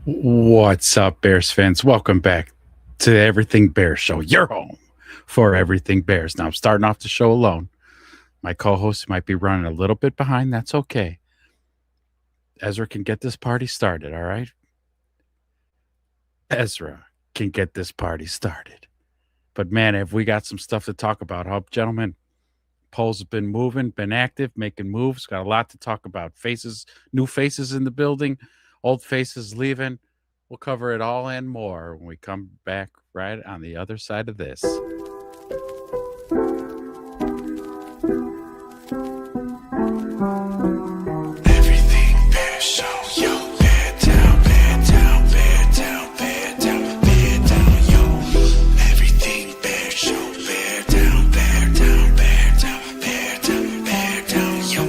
What's up, Bears fans? Welcome back to the Everything Bears Show, your home for Everything Bears. Now, I'm starting off the show alone. My co host might be running a little bit behind. That's okay. Ezra can get this party started, all right? Ezra can get this party started. But man, have we got some stuff to talk about, huh, gentlemen? Polls have been moving, been active, making moves. Got a lot to talk about. Faces, new faces in the building, old faces leaving. We'll cover it all and more when we come back right on the other side of this. Everything Bear Show, yo, bear down, bear down, bear down, bear down, bear down, yo. Everything Bear Show, bear down, bear down, bear down, bear down, bear down, yo.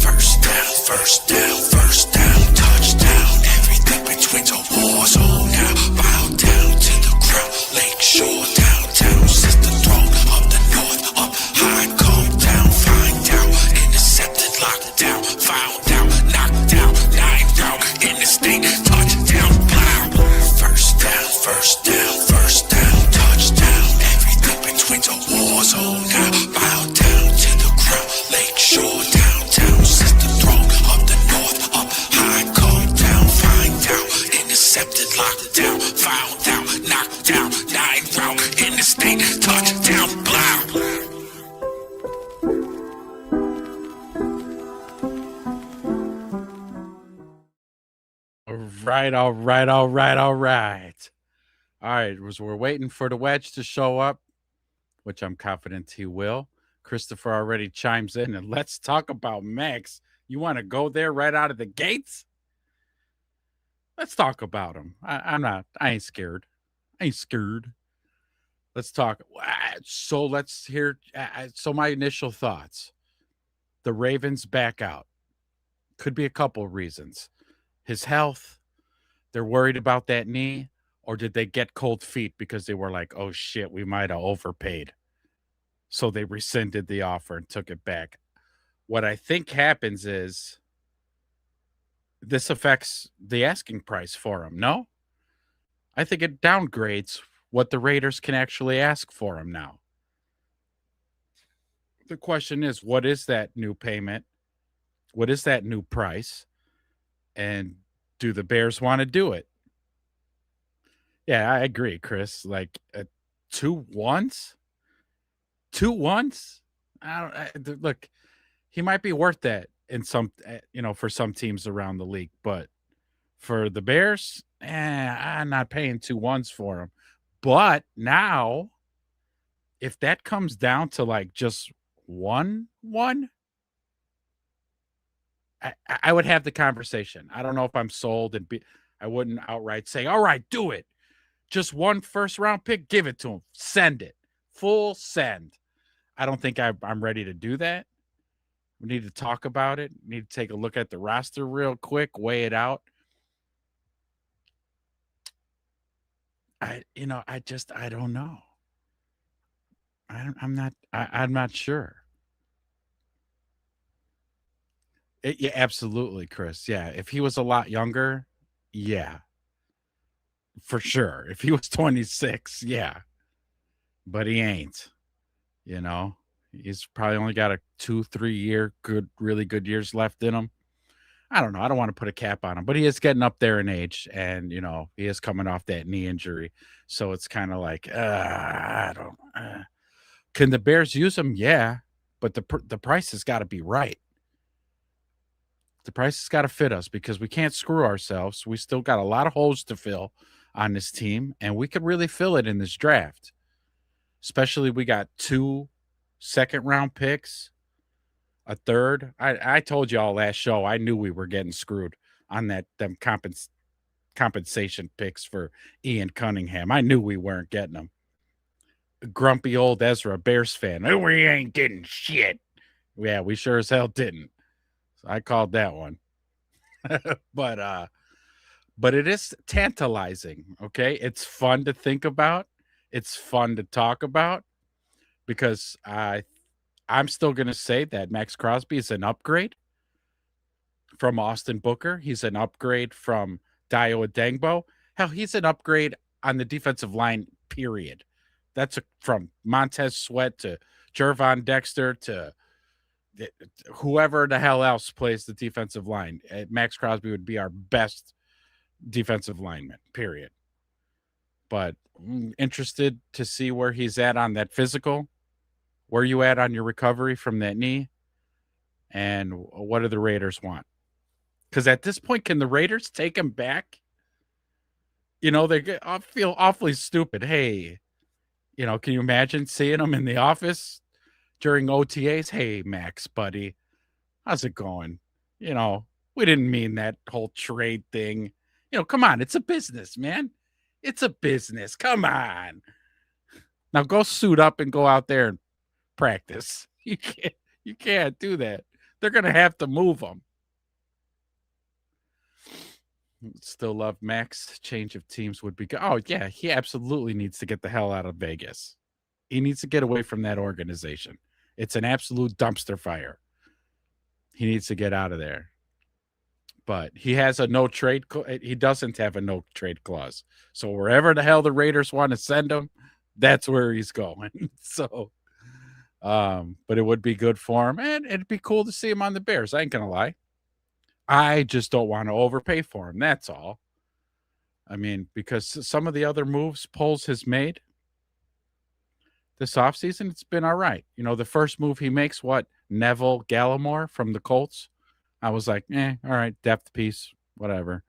First down, first down, first down, touchdown. Everything between the war zone now. Bow down to the ground, Lakeshore, downtown, sister throne of the north, up high, come down, find out, intercepted, locked down, found out, knocked down, nine down, in the state, touchdown, blow. First down, first down, first down, touchdown. Everything between the war zone now. Bow down to the ground, Lakeshore, downtown, sister throne of the north, up high, come down, find out, intercepted, locked down, found out, knocked down, nine round, in the state, touchdown, blow. All right. All right, we're waiting for the wedge to show up, which I'm confident he will. Christopher already chimes in, and let's talk about Max. You want to go there right out of the gates? Let's talk about him. I ain't scared. I ain't scared. Let's talk. So let's hear. So my initial thoughts: the Ravens back out. Could be a couple reasons. His health. They're worried about that knee, or did they get cold feet because they were like, "Oh shit, we might have overpaid," so they rescinded the offer and took it back. What I think happens is this affects the asking price for him. No, I think it downgrades what the Raiders can actually ask for him now. The question is, what is that new payment? What is that new price? And do the Bears want to do it? Yeah, I agree, Chris. Like 2 1s, 2 1s. Look, he might be worth that in some, for some teams around the league, but for the Bears, I'm not paying 2 1s for him. But now, if that comes down to like just 1 1, I would have the conversation. I don't know if I'm sold, and I wouldn't outright say, "All right, do it." Just one first round pick, give it to him. Send it. Full send. I don't think I'm ready to do that. We need to talk about it. We need to take a look at the roster real quick, weigh it out. I don't know. I'm not sure. Yeah, absolutely, Chris. Yeah, if he was a lot younger, yeah, for sure. If he was 26, yeah, but he ain't. You know, he's probably only got a 2, 3 year really good years left in him. I don't know. I don't want to put a cap on him, but he is getting up there in age, and he is coming off that knee injury, so it's kind of like I don't. Can the Bears use him? Yeah, but the price has got to be right. The price has got to fit us because we can't screw ourselves. We still got a lot of holes to fill on this team, and we could really fill it in this draft. Especially, we got 2 second-round picks, a third. I told you all last show I knew we were getting screwed on them compensation picks for Ian Cunningham. I knew we weren't getting them. Grumpy old Ezra, Bears fan. Oh, we ain't getting shit. Yeah, we sure as hell didn't. So I called that one. but it is tantalizing, okay? It's fun to think about. It's fun to talk about because I'm still going to say that Max Crosby is an upgrade from Austin Booker. He's an upgrade from Dio Adengbo. Hell, he's an upgrade on the defensive line, period. From Montez Sweat to Jervon Dexter to whoever the hell else plays the defensive line. Max Crosby would be our best defensive lineman, period. But interested to see where he's at on that physical. Where you at on your recovery from that knee? And what do the Raiders want? Because at this point, can the Raiders take him back? I feel awfully stupid. Hey, can you imagine seeing him in the office during OTAs? Hey, Max, buddy, how's it going? We didn't mean that whole trade thing. Come on, it's a business, man. It's a business. Come on. Now go suit up and go out there and practice. You can't do that. They're gonna have to move him. Still love Max. Change of teams would be good. Oh, yeah, he absolutely needs to get the hell out of Vegas. He needs to get away from that organization. It's an absolute dumpster fire. He needs to get out of there. But he has a no trade. He doesn't have a no trade clause. So wherever the hell the Raiders want to send him, that's where he's going. So, but it would be good for him, and it'd be cool to see him on the Bears. I ain't gonna lie. I just don't want to overpay for him. That's all. I mean, because some of the other moves Poles has made this offseason, it's been all right. The first move he makes, Neville Gallimore from the Colts. I was like, all right, depth piece, whatever.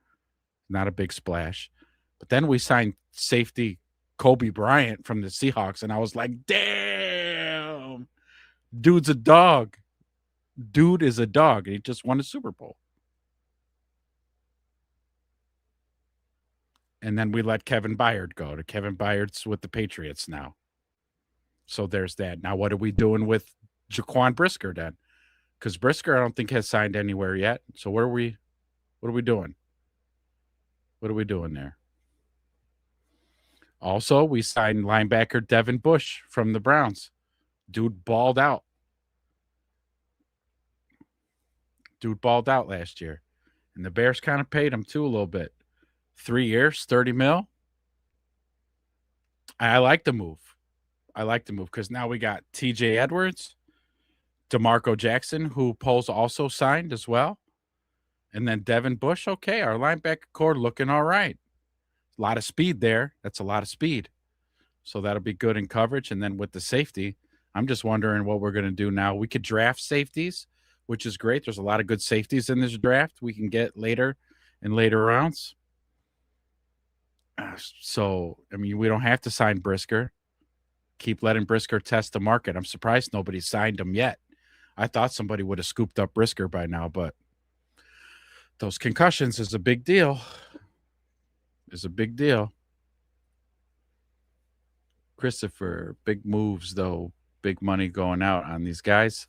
Not a big splash. But then we signed safety Kobe Bryant from the Seahawks, and I was like, damn, dude's a dog. Dude is a dog, and he just won a Super Bowl. And then we let Kevin Byard go. Kevin Byard's with the Patriots now. So there's that. Now, what are we doing with Jaquan Brisker then? Because Brisker, I don't think, has signed anywhere yet. So what are we doing? What are we doing there? Also, we signed linebacker Devin Bush from the Browns. Dude balled out. Last year. And the Bears kind of paid him, too, a little bit. 3 years, $30 million. I like the move. Because now we got TJ Edwards, DeMarco Jackson, who Poles also signed as well. And then Devin Bush. Okay, our linebacker core looking all right. A lot of speed there. That's a lot of speed. So that'll be good in coverage. And then with the safety, I'm just wondering what we're going to do now. We could draft safeties, which is great. There's a lot of good safeties in this draft we can get later in later rounds. So, I mean, we don't have to sign Brisker. Keep letting Brisker test the market. I'm surprised nobody signed him yet. I thought somebody would have scooped up Brisker by now, but those concussions is a big deal. Christopher, big moves, though. Big money going out on these guys.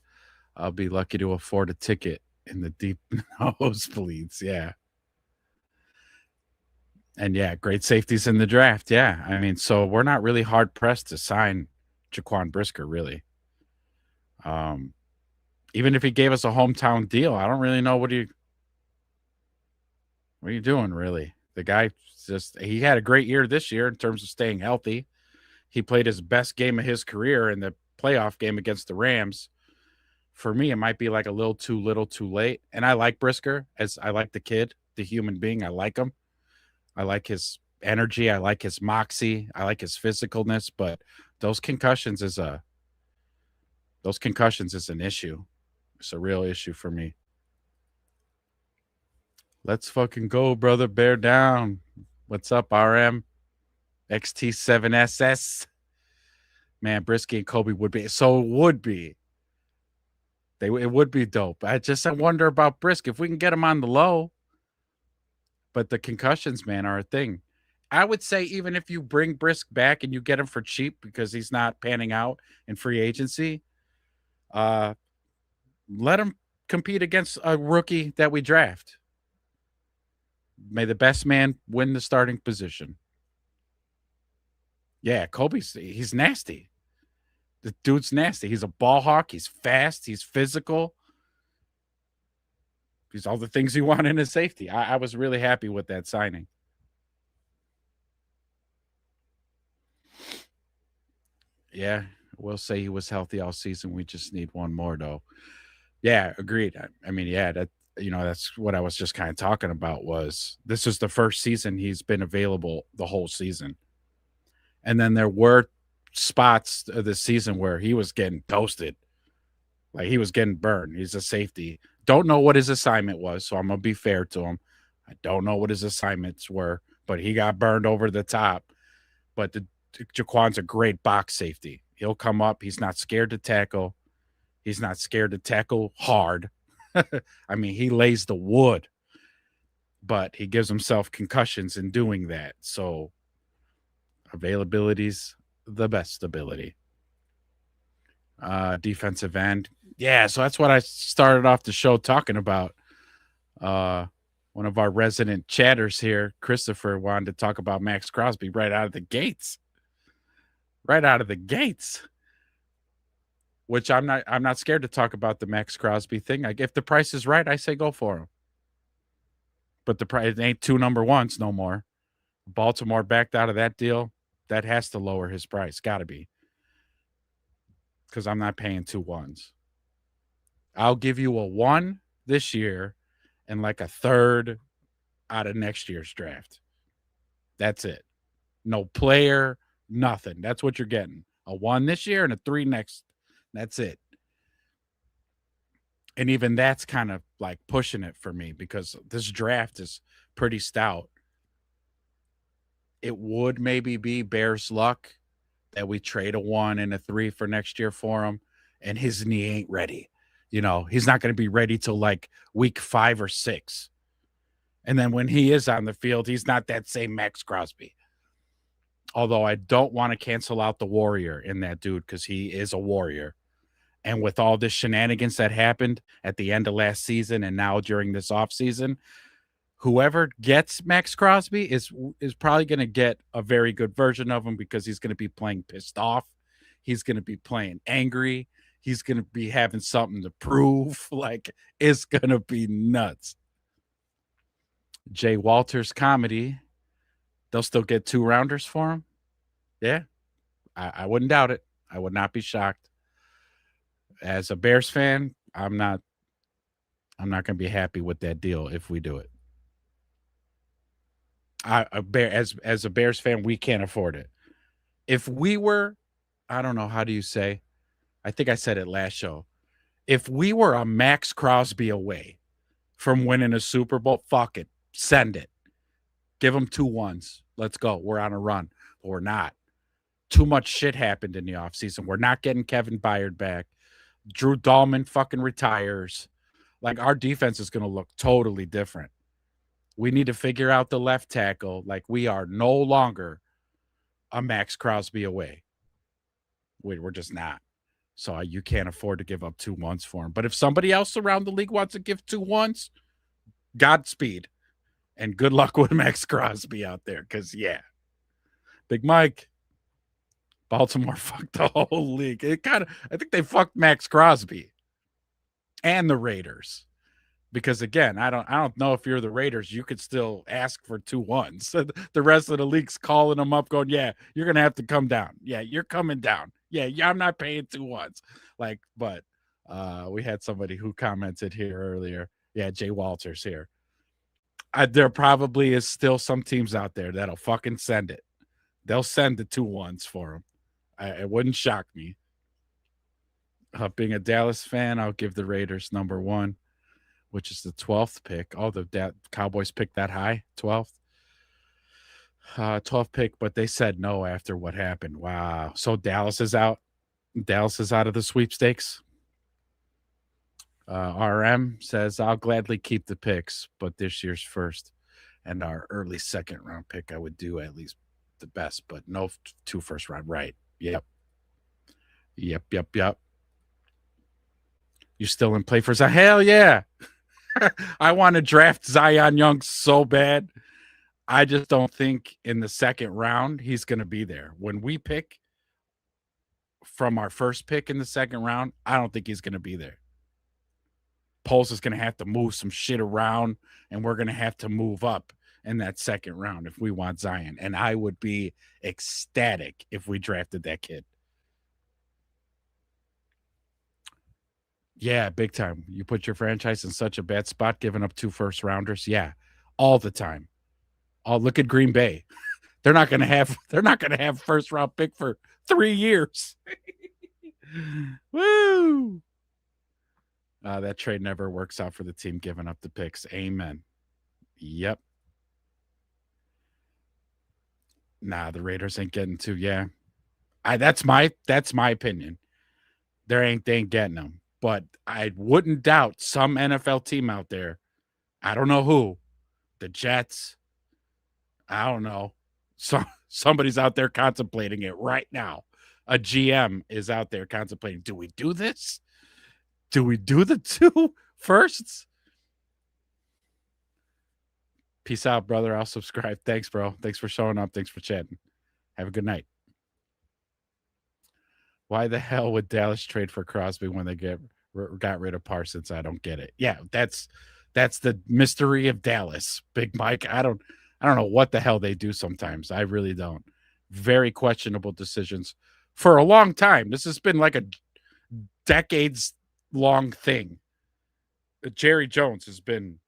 I'll be lucky to afford a ticket in the deep nosebleeds. Yeah. And yeah, great safeties in the draft. Yeah. I mean, so we're not really hard pressed to sign Jaquan Brisker, really. Even if he gave us a hometown deal, I don't really know what are you doing, really? The guy he had a great year this year in terms of staying healthy. He played his best game of his career in the playoff game against the Rams. For me, it might be like a little too late. And I like Brisker, as I like the kid, the human being. I like him. I like his energy. I like his moxie. I like his physicalness. But those concussions is an issue. It's a real issue for me. Let's fucking go, brother. Bear down. What's up, RM? XT7SS. Man, Brisky and Kobe would be. So it would be. It would be dope. I wonder about Brisk. If we can get him on the low. But the concussions, man, are a thing. I would say even if you bring Brisk back and you get him for cheap because he's not panning out in free agency, let him compete against a rookie that we draft. May the best man win the starting position. Yeah, he's nasty. The dude's nasty. He's a ball hawk. He's fast. He's physical. He's all the things you want in a safety. I was really happy with that signing. Yeah, we'll say he was healthy all season. We just need one more, though. Yeah, agreed. I mean, yeah, that's what I was just kind of talking about. Was this is the first season he's been available the whole season, and then there were spots this season where he was getting toasted, like he was getting burned. He's a safety. Don't know what his assignment was, so I'm gonna be fair to him. I don't know what his assignments were, but he got burned over the top. But Jaquan's a great box safety. He'll come up. He's not scared to tackle. He's not scared to tackle hard. I mean, he lays the wood, but he gives himself concussions in doing that. So availability's the best ability. Defensive end. Yeah, so that's what I started off the show talking about. One of our resident chatters here, Christopher, wanted to talk about Max Crosby right out of the gates. Right out of the gates. Which I'm not scared to talk about the Max Crosby thing. Like if the price is right, I say go for him. But the price ain't 2 number ones no more. Baltimore backed out of that deal. That has to lower his price. Gotta be. Because I'm not paying 2 ones. I'll give you a 1 this year and like a third out of next year's draft. That's it. No player, nothing. That's what you're getting. A 1 this year and a 3 next. That's it. And even that's kind of like pushing it for me because this draft is pretty stout. It would maybe be Bears luck that we trade a 1 and a 3 for next year for him, and his knee ain't ready. He's not going to be ready till like week 5 or 6. And then when he is on the field, he's not that same Max Crosby. Although I don't want to cancel out the Warrior in that dude because he is a Warrior. And with all this shenanigans that happened at the end of last season and now during this offseason, whoever gets Max Crosby is probably going to get a very good version of him because he's going to be playing pissed off. He's going to be playing angry. He's going to be having something to prove. Like, it's going to be nuts. Jay Walters comedy. They'll still get 2 rounders for him. Yeah, I wouldn't doubt it. I would not be shocked. As a Bears fan, I'm not going to be happy with that deal if we do it. As a Bears fan, we can't afford it. If we were, I don't know, how do you say? I think I said it last show. If we were a Max Crosby away from winning a Super Bowl, fuck it. Send it. Give them 2 1s. Let's go. We're on a run. But we're not. Too much shit happened in the offseason. We're not getting Kevin Byard back. Drew Dahlman fucking retires. Like, our defense is going to look totally different. We need to figure out the left tackle. Like, we are no longer a Max Crosby away. We're just not. So you can't afford to give up 2 1s for him. But if somebody else around the league wants to give 2 1s, Godspeed. And good luck with Max Crosby out there. Because, yeah. Big Mike. Baltimore fucked the whole league. I think they fucked Max Crosby and the Raiders. Because again, I don't know if you're the Raiders, you could still ask for 2 1s. The rest of the league's calling them up, going, "Yeah, you're gonna have to come down. Yeah, you're coming down. Yeah, I'm not paying 2 1s." Like, but we had somebody who commented here earlier. Yeah, Jay Walters here. There probably is still some teams out there that'll fucking send it. They'll send the 2 1s for him. It wouldn't shock me. Being a Dallas fan, I'll give the Raiders number 1. Which is the 12th pick. Oh, the Cowboys picked that high, 12th. 12th pick, but they said no after what happened. Wow. So Dallas is out. Dallas is out of the sweepstakes. RM says, I'll gladly keep the picks, but this year's first and our early second round pick, I would do at least the best, but no 2 first round. Right. Yep. You still in play for Zion? Hell yeah. I want to draft Zion Young so bad. I just don't think in the second round he's going to be there. When we pick from our first pick in the second round, I don't think he's going to be there. Poles is going to have to move some shit around, and we're going to have to move up in that second round if we want Zion. And I would be ecstatic if we drafted that kid. Yeah, big time. You put your franchise in such a bad spot, giving up 2 first rounders. Yeah, all the time. Oh, look at Green Bay. They're not going to have first round pick for 3 years. Woo! That trade never works out for the team giving up the picks. Amen. Yep. Nah, the Raiders ain't getting to. Yeah, that's my opinion. They ain't getting them. But I wouldn't doubt some NFL team out there. I don't know who. The Jets. I don't know. Somebody's out there contemplating it right now. A GM is out there contemplating. Do we do this? Do we do the 2 firsts? Peace out, brother. I'll subscribe. Thanks, bro. Thanks for showing up. Thanks for chatting. Have a good night. Why the hell would Dallas trade for Crosby when they got rid of Parsons? I don't get it. Yeah, that's the mystery of Dallas, Big Mike. I don't know what the hell they do sometimes. I really don't. Very questionable decisions for a long time. This has been like a decades long thing. Jerry Jones has been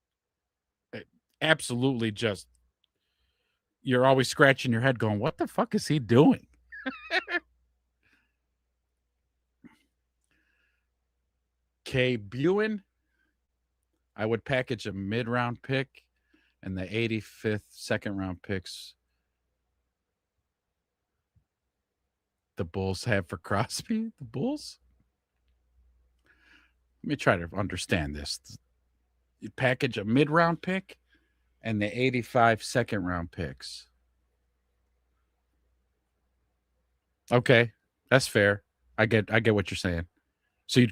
absolutely just, you're always scratching your head going, what the fuck is he doing? K. Buin, I would package a mid-round pick and the 85th second-round picks the Bulls have for Crosby. The Bulls? Let me try to understand this. You package a mid-round pick and the 85 second-round picks. Okay, that's fair. I get what you're saying. So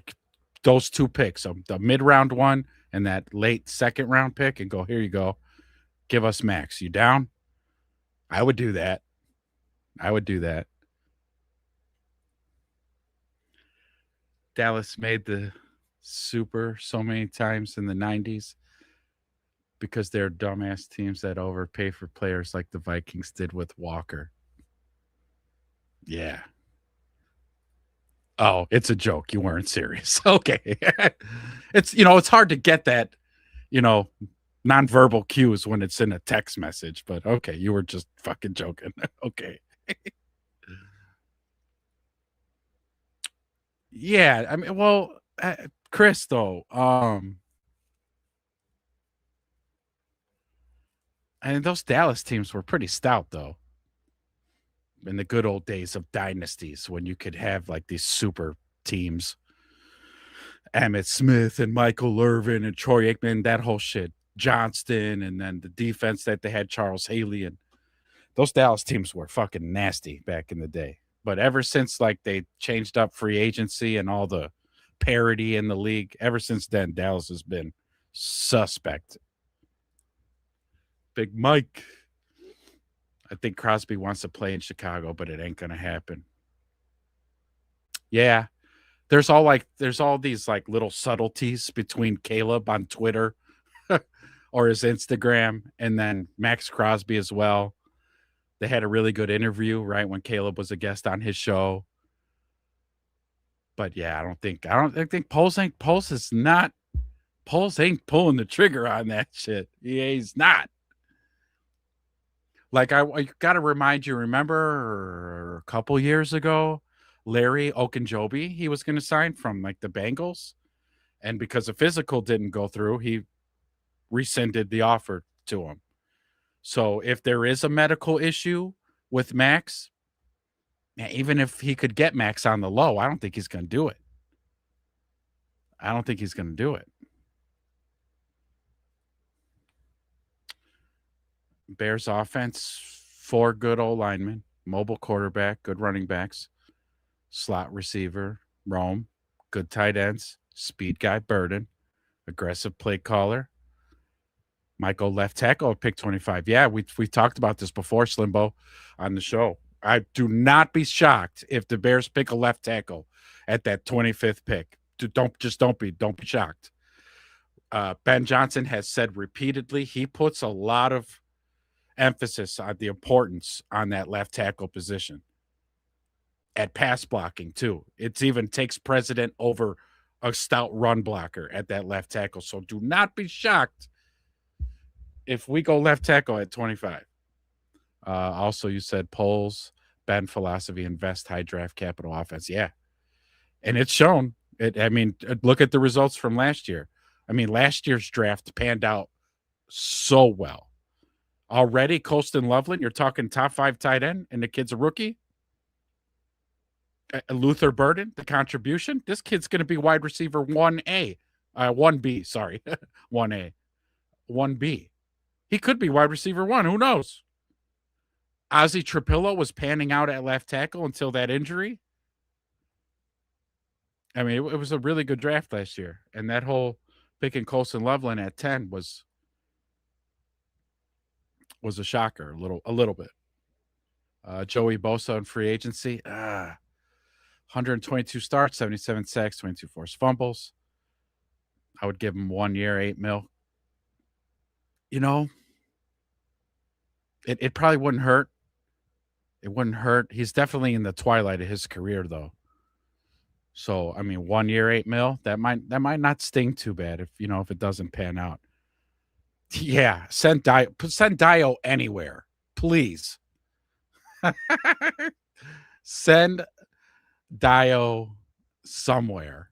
those 2 picks, so the mid-round one and that late second-round pick, and go, here you go. Give us max. You down? I would do that. Dallas made the Super so many times in the 90s because they're dumbass teams that overpay for players like the Vikings did with Walker. Yeah. Oh, it's a joke. You weren't serious. Okay. It's hard to get that, nonverbal cues when it's in a text message, but okay, you were just fucking joking. Okay. Yeah, I mean, well, Chris, though, and those Dallas teams were pretty stout, though. In the good old days of dynasties when you could have like these super teams. Emmitt Smith and Michael Irvin and Troy Aikman, that whole shit. Johnston, and then the defense that they had, Charles Haley, and those Dallas teams were fucking nasty back in the day. But ever since like they changed up free agency and all the parity in the league, ever since then, Dallas has been suspect. Big Mike. I think Crosby wants to play in Chicago, but it ain't going to happen. Yeah. There's all these like little subtleties between Caleb on Twitter or his Instagram and then Max Crosby as well. They had a really good interview, right, when Caleb was a guest on his show. But yeah, I think Poles ain't pulling the trigger on that shit. Yeah, he's not. Like I got to remind you, remember a couple years ago, Larry Ogunjobi, he was going to sign from like the Bengals, and because the physical didn't go through, he rescinded the offer to him. So if there is a medical issue with Max, even if he could get Max on the low, I don't think he's going to do it. Bears offense, 4 good old linemen, mobile quarterback, good running backs, slot receiver, Rome, good tight ends, speed guy, Burden, aggressive play caller, Michael left tackle at pick 25. Yeah, we talked about this before, Slimbo, on the show. I do not be shocked if the Bears pick a left tackle at that 25th pick. Don't be shocked. Ben Johnson has said repeatedly he puts a lot of emphasis on the importance on that left tackle position at pass blocking too. It's even takes precedent over a stout run blocker at that left tackle. So do not be shocked if we go left tackle at 25. Also, you said polls, Ben philosophy, invest high draft capital offense. Yeah, and it's shown. I mean, look at the results from last year. I mean, last year's draft panned out so well. Already, Colston Loveland, you're talking top 5 tight end, and the kid's a rookie. Luther Burden, the contribution. This kid's going to be wide receiver 1A, 1B, sorry, 1A, 1B. He could be wide receiver 1. Who knows? Ozzie Trapillo was panning out at left tackle until that injury. I mean, it was a really good draft last year. And that whole picking Colston Loveland at 10 was a shocker, a little bit. Joey Bosa in free agency. 122 starts, 77 sacks, 22 forced fumbles. I would give him 1 year, $8 million. You know, it probably wouldn't hurt. It wouldn't hurt. He's definitely in the twilight of his career, though. So, I mean, 1 year, $8 million. That might not sting too bad if it doesn't pan out. Yeah, send Dio anywhere, please. Send Dio somewhere.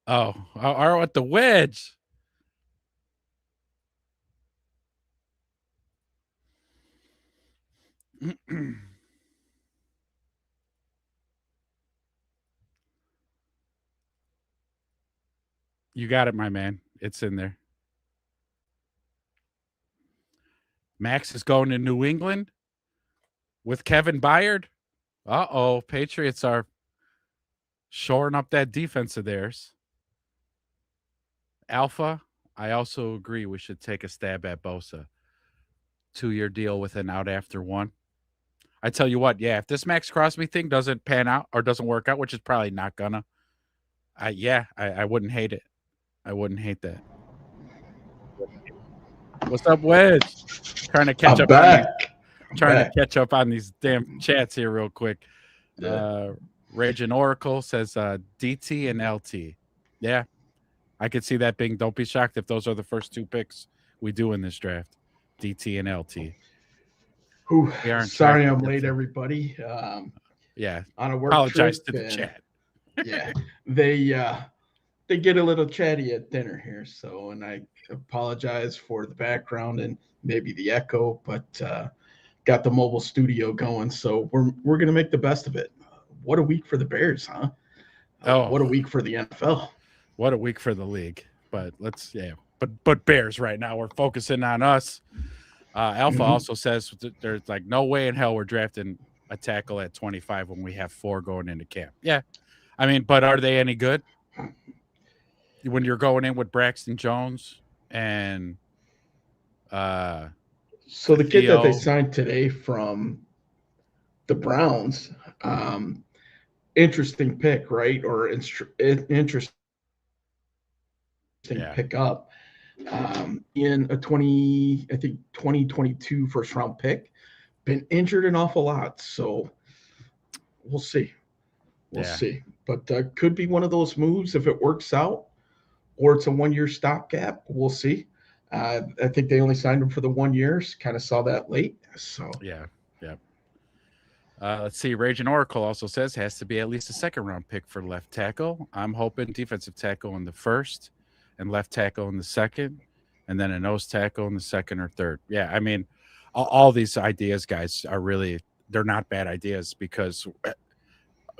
Oh, or at the wedge. You got it, my man. It's in there. Max is going to New England with Kevin Byard. Uh-oh, Patriots are shoring up that defense of theirs. Alpha, I also agree we should take a stab at Bosa. 2-year deal with an out after 1. I tell you what, yeah, if this Max Crosby thing doesn't pan out or doesn't work out, which is probably not gonna, I wouldn't hate it. I wouldn't hate that. What's up, Wedge? Trying to catch up. To catch up on these damn chats here real quick. Yeah. Raging Oracle says DT and LT. Yeah, I could see that being. Don't be shocked if those are the first 2 picks we do in this draft. DT and LT. Sorry I'm late, everybody. Yeah, on a work apologize trip to the chat. Yeah, they get a little chatty at dinner here, so and I apologize for the background and maybe the echo, but got the mobile studio going, so we're gonna make the best of it. What a week for the Bears, huh? What a week for the NFL. What a week for the league. But but Bears right now, we're focusing on us. Alpha also says there's like no way in hell we're drafting a tackle at 25 when we have 4 going into camp. Yeah. I mean, but are they any good? When you're going in with Braxton Jones and so the kid that they signed today from the Browns, interesting pick, right? Or interesting pick up. In a 2022 first round pick, been injured an awful lot, so we'll see. We'll see, but could be one of those moves if it works out, or it's a 1-year stopgap. We'll see. I think they only signed him for the 1 year. Kind of saw that late. So yeah. Let's see. Raging Oracle also says has to be at least a 2nd round pick for left tackle. I'm hoping defensive tackle in the 1st, and left tackle in the 2nd, and then a nose tackle in the 2nd or 3rd. Yeah, I mean, all these ideas, guys, they're not bad ideas because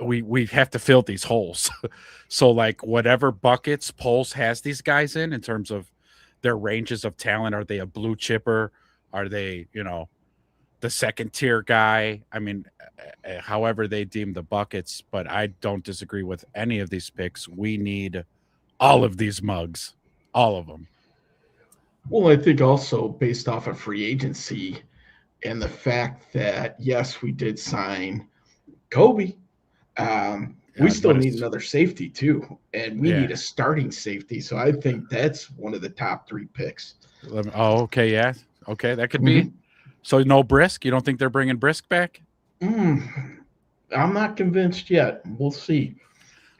we have to fill these holes. So like whatever buckets Poles has these guys in terms of their ranges of talent, are they a blue chipper? Are they, the 2nd tier guy? I mean, however they deem the buckets, but I don't disagree with any of these picks. We need all of these mugs, all of them. Well, I think also based off of free agency and the fact that, yes, we did sign Kobe. We still But need it's another safety too, and we need yeah. a starting safety. So I think that's one of the top 3 picks. Oh, okay, yeah, okay, that could be. Mm-hmm. So no Brisk. You don't think they're bringing Brisk back? I'm not convinced yet. We'll see.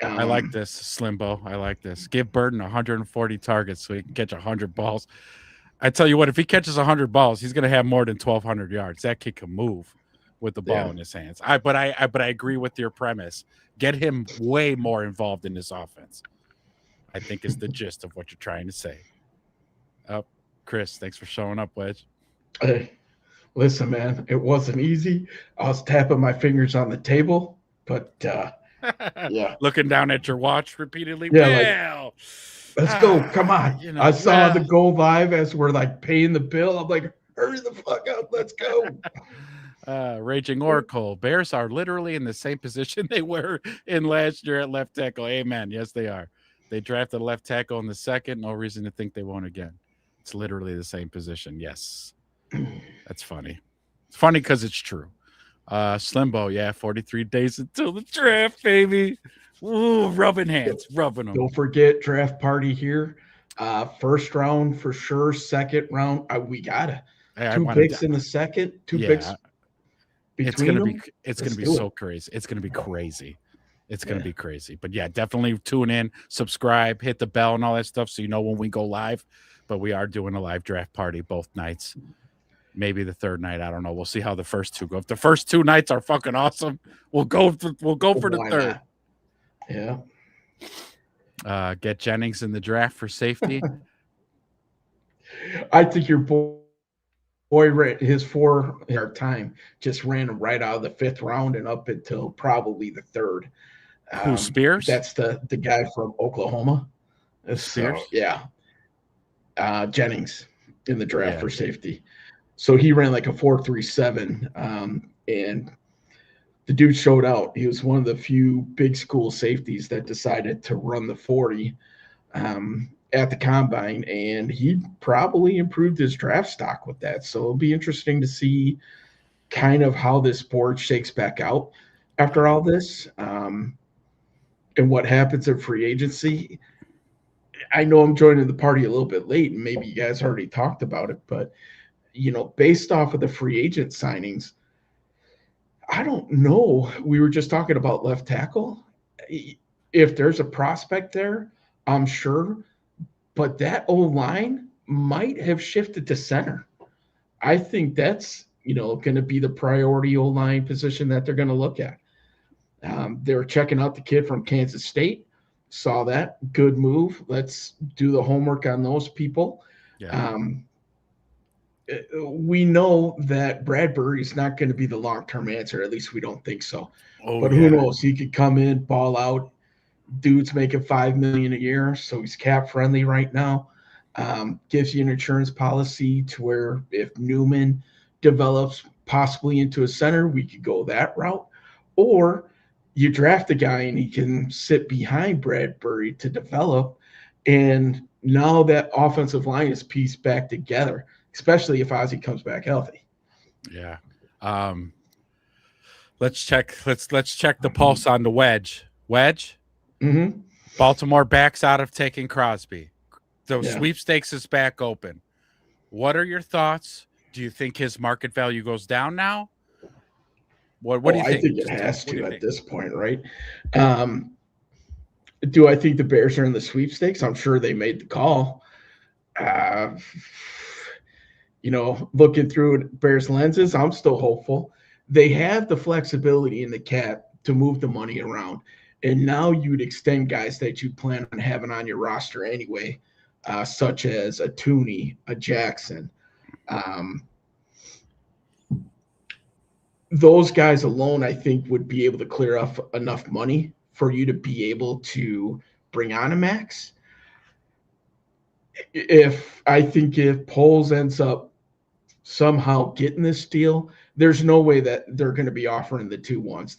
I like Um, this, Slimbo. I like this. Give Burton 140 targets so he can catch 100 balls. I tell you what, if he catches 100 balls, he's going to have more than 1,200 yards. That kid can move with the ball yeah, in his hands. But I agree with your premise. Get him way more involved in this offense. I think is the gist of what you're trying to say. Oh, Chris, thanks for showing up, Wedge. hey, listen, man, it wasn't easy. I was tapping my fingers on the table, but yeah, Looking down at your watch repeatedly. yeah, like Well, let's go. Come on. I saw the well, go live as we're like paying the bill. I'm like, hurry the fuck up. Let's go. Raging Oracle. Bears are literally in the same position they were in last year at left tackle. Amen. Yes, they are. They drafted a left tackle in the second. No reason to think they won't again. It's literally the same position. Yes. That's funny. It's funny because it's true. Slimbo, yeah, 43 days until the draft, baby. Ooh, rubbing hands, rubbing them. Don't forget draft party here. First round for sure. Second round, we gotta Hey, I two wanted picks to, in the second. Two picks yeah, it's between gonna be them. it's gonna Let's be do so it. crazy. It's gonna be crazy. It's gonna Yeah. be crazy. But yeah, definitely tune in, subscribe, hit the bell and all that stuff so you know when we go live. But we are doing a live draft party both nights. Maybe the third night. I don't know. We'll see how the first two go. If the first 2 nights are fucking awesome, we'll go for the Why third. not? Yeah. Get Jennings in the draft for safety. I think your boy his 4 yard time just ran him right out of the 5th round and up until probably the third. Who Spears? That's the guy from Oklahoma. So Spears? yeah, Jennings in the draft Yeah. for safety. So he ran like a 4.37, and the dude showed out. He was one of the few big school safeties that decided to run the 40 at the combine, and he probably improved his draft stock with that. So it'll be interesting to see kind of how this board shakes back out after all this, and what happens in free agency. I know I'm joining the party a little bit late, and maybe you guys already talked about it, but based off of the free agent signings, I don't know. We were just talking about left tackle. If there's a prospect there, I'm sure, but that O line might have shifted to center. I think that's going to be the priority O line position that they're going to look at. They were checking out the kid from Kansas State. Saw that good move. Let's do the homework on those people. Yeah. We know that Bradbury is not going to be the long-term answer. At least we don't think so. Oh But who yeah. knows? He could come in, ball out. Dude's making $5 million a year, so he's cap friendly right now. Gives you an insurance policy to where if Newman develops possibly into a center, we could go that route. Or you draft a guy and he can sit behind Bradbury to develop. And now that offensive line is pieced back together, especially if Ozzie comes back healthy. Yeah. Let's check the pulse on the wedge. Wedge? Mm-hmm. Baltimore backs out of taking Crosby. The Yeah. sweepstakes is back open. What are your thoughts? Do you think his market value goes down now? What do you think? I think it Just has what do to you at think? this point, right? Do I think the Bears are in the sweepstakes? I'm sure they made the call. Uh, looking through Bears lenses, I'm still hopeful. They have the flexibility in the cap to move the money around. And now you'd extend guys that you plan on having on your roster anyway, such as a Tooney, a Jackson. Those guys alone, I think, would be able to clear up enough money for you to be able to bring on a max. If Poles ends up somehow getting this deal, there's no way that they're going to be offering the 2 1s.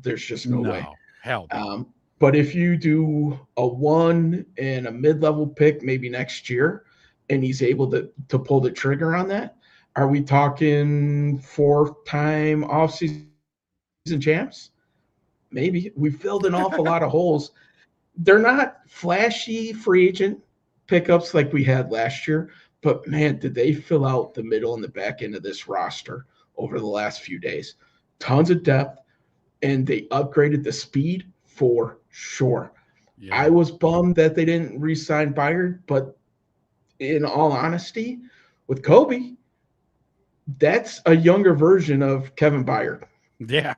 There's just no way. Hell no. But if you do a 1 and a mid-level pick maybe next year, and he's able to pull the trigger on that, are we talking 4-time offseason champs? maybe we filled an awful lot of holes. They're not flashy free agent pickups like we had last year, but man, did they fill out the middle and the back end of this roster over the last few days. Tons of depth, and they upgraded the speed for sure. I Yeah. was bummed that they didn't re-sign Byard, but in all honesty, with Kobe, that's a younger version of Kevin Byard. Yeah.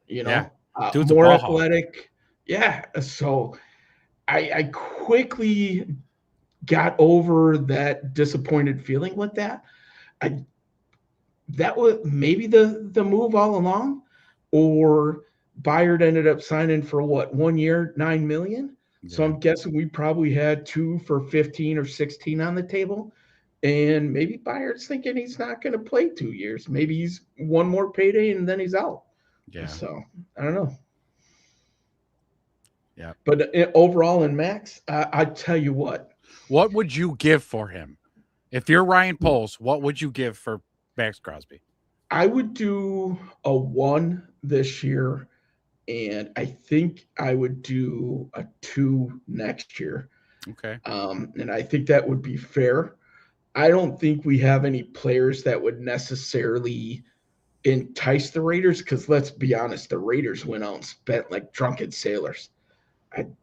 You Yeah. know, Dude's a more ball hawk. athletic. Yeah. So I quickly got over that disappointed feeling with that. I that was maybe the move all along, or Byard ended up signing for what 1 year, 9 million. So Yeah. I'm guessing we probably had two for 15 or 16 on the table. And maybe Byard's thinking he's not going to play 2 years. Maybe he's one more payday and then he's out. Yeah. So I don't know. Yeah. But overall, in Max, I tell you what, What would you give for him? If you're Ryan Poles, what would you give for Max Crosby? I would do a one this year, and I think I would do a two next year. Okay. And I think that would be fair. I don't think we have any players that would necessarily entice the Raiders because let's be honest, the Raiders went out and spent like drunken sailors.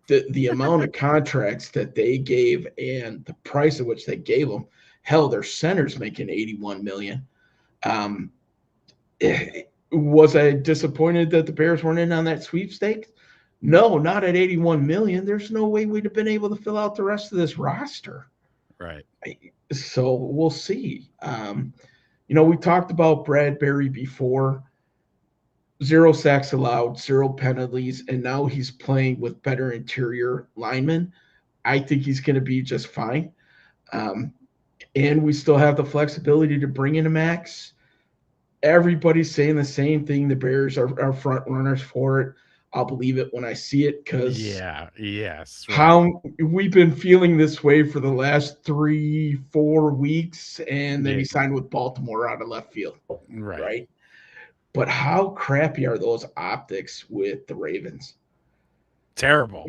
The amount of contracts that they gave and the price at which they gave them, hell, their center's making 81 million. Um, was I disappointed that the Bears weren't in on that sweepstakes? No, not at 81 million. There's no way we'd have been able to fill out the rest of this roster. Right. So we'll see. We talked about Bradbury before. 0 sacks allowed, 0 penalties, and now he's playing with better interior linemen. I think he's going to be just fine. Um, and we still have the flexibility to bring in a Max. Everybody's saying the same thing. The Bears are front runners for it. I'll believe it when I see it because Yeah. Yes. Right. how we've been feeling this way for the last 3, 4 weeks, and then Yeah. he signed with Baltimore out of left field, Right. right? But how crappy are those optics with the Ravens? Terrible.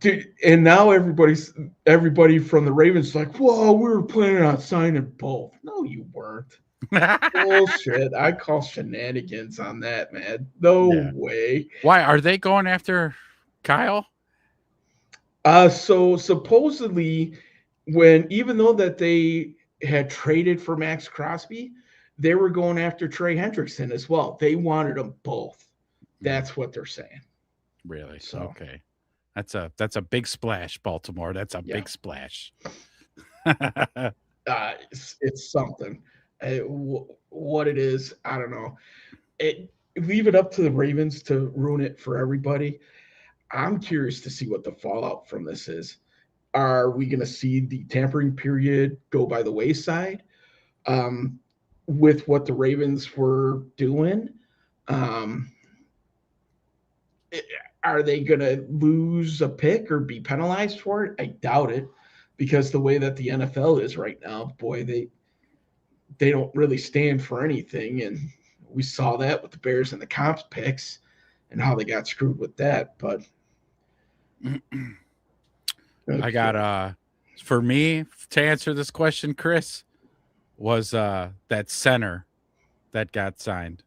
Dude, and now everybody from the Ravens is like, whoa, we were planning on signing both. No, you weren't. Bullshit. I call shenanigans on that, man. No Yeah. way. Why are they going after Kyle? So supposedly, even though that they had traded for Max Crosby, they were going after Trey Hendrickson as well. They wanted them both. That's what they're saying. Really? So Okay. That's a big splash, Baltimore. That's a yeah, big splash. it's something. What it is, I don't know. Leave it up to the Ravens to ruin it for everybody. I'm curious to see what the fallout from this is. Are we going to see the tampering period go by the wayside um, with what the Ravens were doing? Um, are they going to lose a pick or be penalized for it? I doubt it because the way that the NFL is right now, boy, they don't really stand for anything. And we saw that with the Bears and the comps picks and how they got screwed with that. But I got for me to answer this question, Chris, was that center that got signed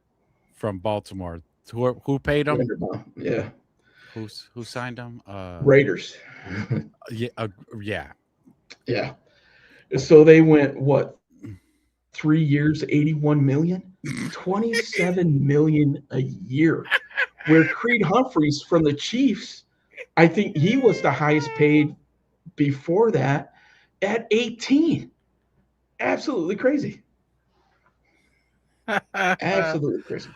from Baltimore. Who paid him? Yeah, Who signed him? Raiders. Yeah, yeah. Yeah. So they went what 3 years, 81 million, 27 million a year. Where Creed Humphreys from the Chiefs, I think he was the highest paid before that at 18. Absolutely crazy. Absolutely crazy.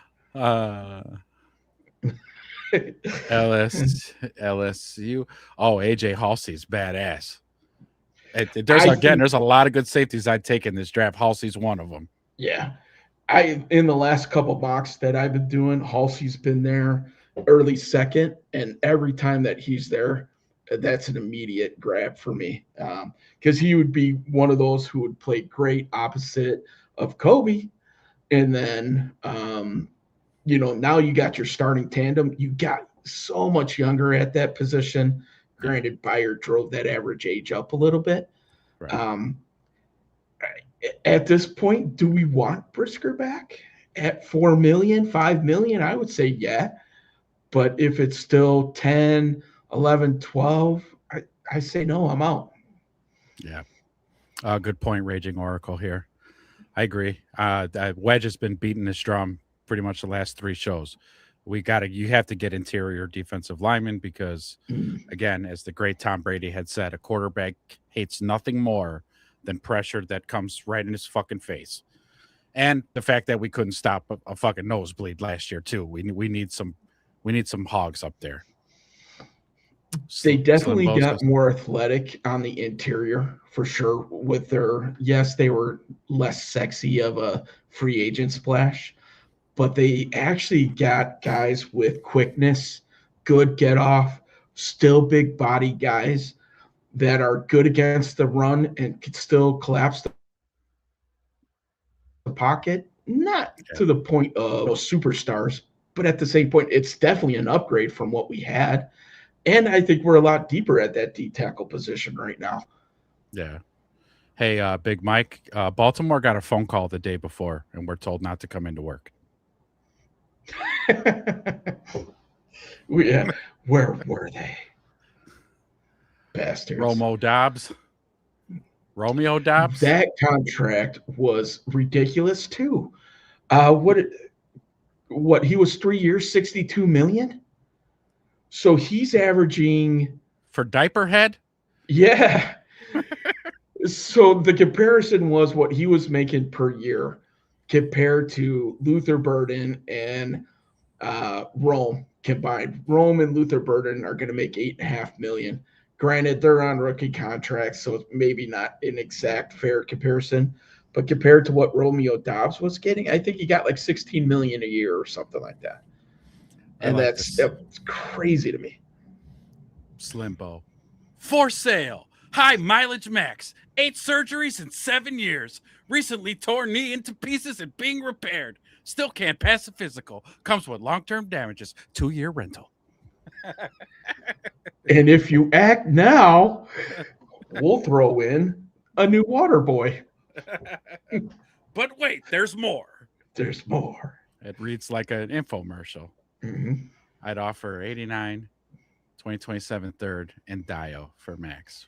LSU. Oh, AJ Halsey's badass. I think, There's a lot of good safeties I'd take in this draft. Halsey's one of them. yeah. In the last couple mocks that I've been doing, Halsey's been there early second, and every time that he's there, that's an immediate grab for me because he would be one of those who would play great opposite of Kobe, and then now you got your starting tandem. You got so much younger at that position. Granted, Bayer drove that average age up a little bit. Right. At this point, do we want Brisker back at 4 million, 5 million? I would say yeah. But if it's still 10, 11, 12, I say no, I'm out. Yeah. Good point, Raging Oracle here. I agree. Wedge has been beating this drum pretty much the last 3 shows. You have to get interior defensive linemen because, again, as the great Tom Brady had said, a quarterback hates nothing more than pressure that comes right in his fucking face. And the fact that we couldn't stop a fucking nosebleed last year too. We need some hogs up there. They definitely got more athletic on the interior for sure with yes, they were less sexy of a free agent splash, but they actually got guys with quickness, good get off, still big body guys that are good against the run and could still collapse the pocket. Not to the point of superstars, but at the same point, it's definitely an upgrade from what we had. And I think we're a lot deeper at that D tackle position right now. Yeah. Hey, Big Mike, Baltimore got a phone call the day before, and we're told not to come into work. Yeah. Where were they? Bastards. Romeo Dobbs. That contract was ridiculous too. What he was 3 years, 62 million. So he's averaging for diaper head. Yeah. So the comparison was what he was making per year compared to Luther Burden and Rome combined. Rome and Luther Burden are going to make $8.5 million. Granted, they're on rookie contracts, so it's maybe not an exact fair comparison. But compared to what Romeo Dobbs was getting, I think he got like $16 million a year or something like that. And that's crazy to me. Slimbo. For sale. High mileage max. 8 surgeries in 7 years. Recently tore knee into pieces and being repaired. Still can't pass a physical. Comes with long-term damages. 2-year rental. And if you act now, we'll throw in a new water boy. But wait, there's more. There's more. It reads like an infomercial. Mm-hmm. I'd offer 89, 2027 third, and Dio for max.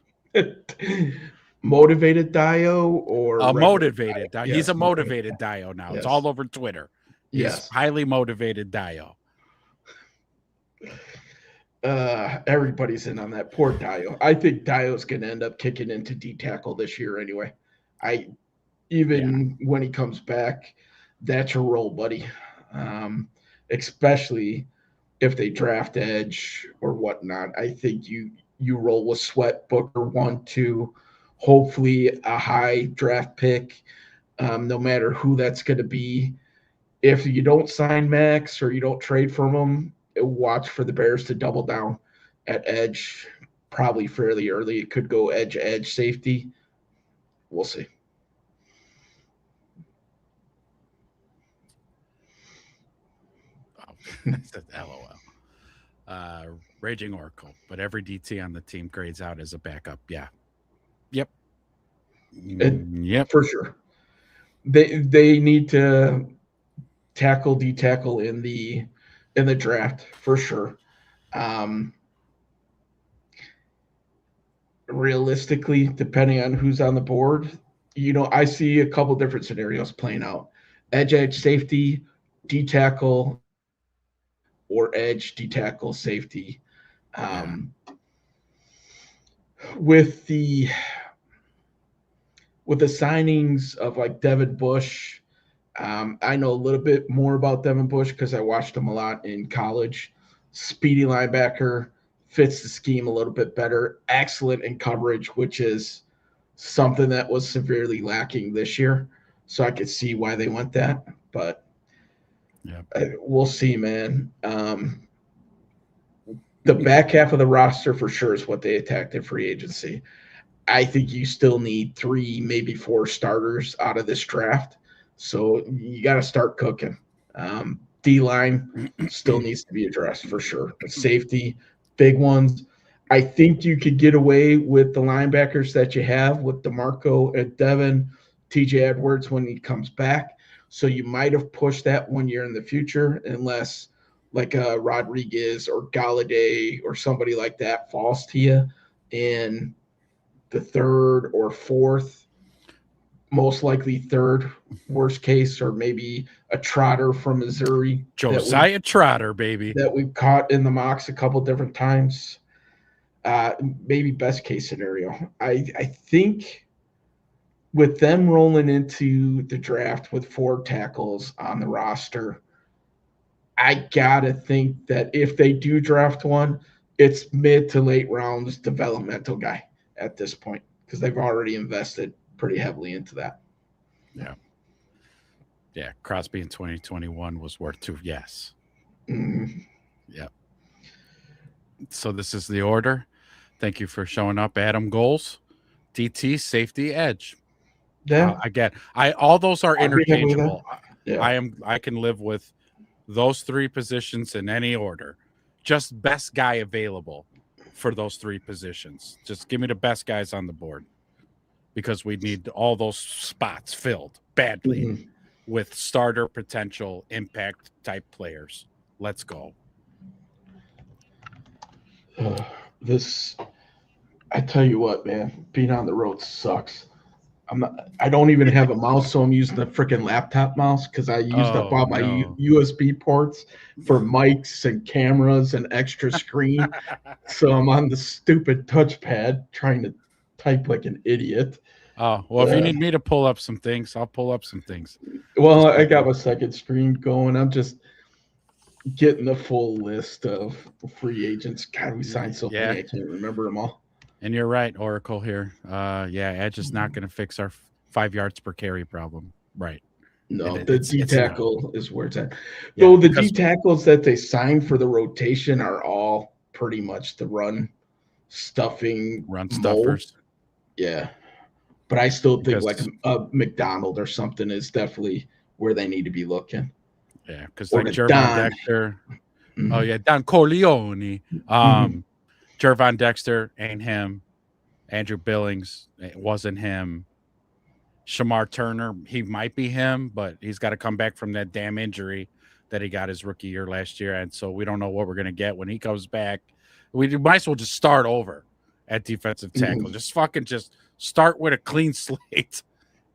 Motivated Dio or a motivated Dio? Yes, he's a motivated Dio now. Yes. It's all over Twitter. He's highly motivated Dio. Everybody's in on that poor Dio. I think Dio's going to end up kicking into D tackle this year anyway. When he comes back, that's your role, buddy. Especially if they draft edge or whatnot. I think you roll with Sweat, Booker 1, 2, hopefully a high draft pick, no matter who that's going to be. If you don't sign Max or you don't trade from him, watch for the Bears to double down at edge, probably fairly early. It could go edge, safety. We'll see. Oh, that's LOL. Raging Oracle, but every DT on the team grades out as a backup. Yeah. Yep. For sure. They need to tackle, D-tackle in the draft for sure. Realistically, depending on who's on the board, I see a couple different scenarios playing out. Edge, safety, D-tackle, or edge, D-tackle, safety. With the signings of like Devin Bush, I know a little bit more about Devin Bush because I watched him a lot in college. Speedy linebacker, fits the scheme a little bit better. Excellent in coverage, which is something that was severely lacking this year. So I could see why they went that, but we'll see, man. The back half of the roster for sure is what they attacked in free agency. I think you still need 3, maybe 4 starters out of this draft. So you got to start cooking. D-line still needs to be addressed for sure. But safety, big ones. I think you could get away with the linebackers that you have with DeMarco and Devin, TJ Edwards when he comes back. So you might have pushed that 1 year in the future, unless like Rodriguez or Galladay or somebody like that falls to you in the third or fourth, most likely third worst case, or maybe a Trotter from Missouri Josiah Trotter, baby. that we've caught in the mocks a couple different times. Maybe best case scenario. I think with them rolling into the draft with 4 tackles on the roster, I gotta think that if they do draft one, it's mid to late rounds developmental guy at this point, because they've already invested pretty heavily into that. Yeah. Yeah. Crosby in 2021 was worth 2. Yes. Mm. Yeah. So this is the order. Thank you for showing up. Adam Goals, DT, safety, edge. Yeah. Again, all those are I'd be happy with that. interchangeable. Yeah. I can live with those 3 positions in any order. Just best guy available for those 3 positions. Just give me the best guys on the board, because we need all those spots filled badly Mhm. with starter potential impact type players. Let's go. This, I tell you what, man, being on the road sucks. I don't even have a mouse, so I'm using the freaking laptop mouse because I used up all my USB ports for mics and cameras and extra screen. So I'm on the stupid touchpad trying to type like an idiot. Oh, well, if you need me to pull up some things, I'll pull up some things. Well, I got my second screen going. I'm just getting the full list of free agents. God, we signed so many, I can't remember them all. And you're right, Oracle here. Yeah, Edge is not going to fix our 5 yards per carry problem. Right. No, the D tackle is where it's at. Yeah, Though the D tackles that they signed for the rotation are all pretty much the run stuffing stuffers. Yeah. But I still think like a McDonald or something is definitely where they need to be looking. Yeah, because like Jervon Dexter. Mm-hmm. Oh, yeah, Don Corleone. Jervon Dexter ain't him. Andrew Billings, it wasn't him. Shamar Turner, he might be him, but he's got to come back from that damn injury that he got his rookie year last year. And so we don't know what we're going to get when he comes back. We might as well just start over at defensive tackle. Just start with a clean slate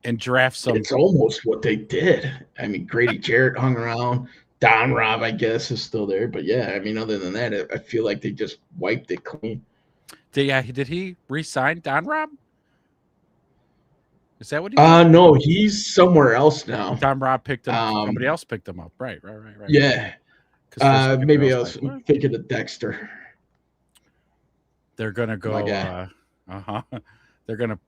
and draft some. It's almost what they did. I mean, Grady Jarrett hung around. Don Rob, I guess, is still there. But yeah, I mean, other than that, I feel like they just wiped it clean. Did he re-sign Don Rob? Is that what he did? No, he's somewhere else now. Don Rob picked him up. Somebody else picked him up. Right. Yeah. Maybe I was thinking of Dexter. They're gonna go. They're gonna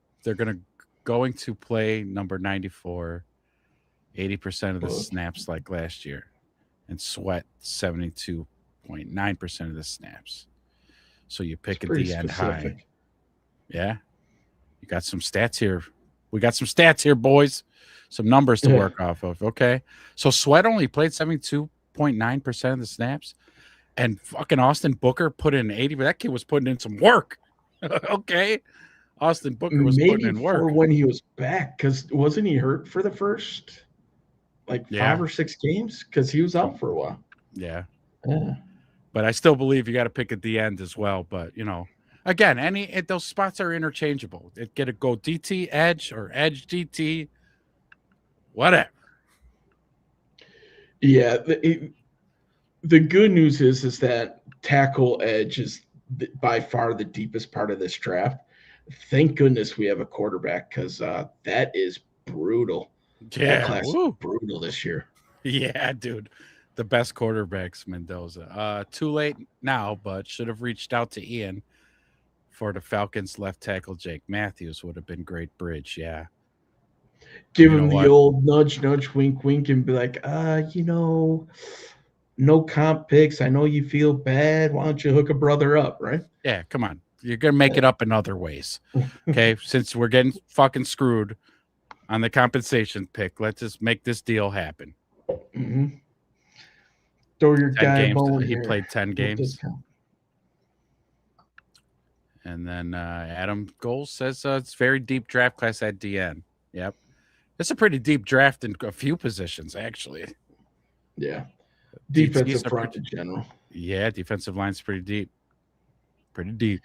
going to play number 94, 80% of the snaps like last year, and Sweat 72.9% of the snaps. So you pick at the end high. Yeah, you got some stats here. We got some stats here, boys. Some numbers to work off of. Okay, so Sweat only played 72.9% of the snaps, and fucking Austin Booker put in 80. But that kid was putting in some work. Okay, Austin Booker was putting in work for when he was back, because wasn't he hurt for the first 5 or 6 games? Because he was out for a while. Yeah. But I still believe you got to pick at the end as well. But again, those spots are interchangeable. It get to go DT edge or edge DT, whatever. Yeah, the good news is that tackle edge is by far the deepest part of this draft. Thank goodness we have a quarterback, because that is brutal. Yeah, that class is brutal this year. Yeah, dude. The best quarterbacks, Mendoza. Too late now, but should have reached out to Ian for the Falcons left tackle. Jake Matthews would have been great bridge. Yeah. Give him the old nudge, wink, wink, and be like, no comp picks. I know you feel bad. Why don't you hook a brother up, right? Yeah, come on. You're going to make it up in other ways. Okay, since we're getting fucking screwed on the compensation pick, let's just make this deal happen. Throw your 10 guy a games. bone He here. played 10 Make this games. count. And then Adam Goals says it's very deep draft class at DN. Yep. It's a pretty deep draft in a few positions, actually. Yeah. DTs Defensive are front pretty, in general. yeah, defensive line's pretty deep. Pretty deep.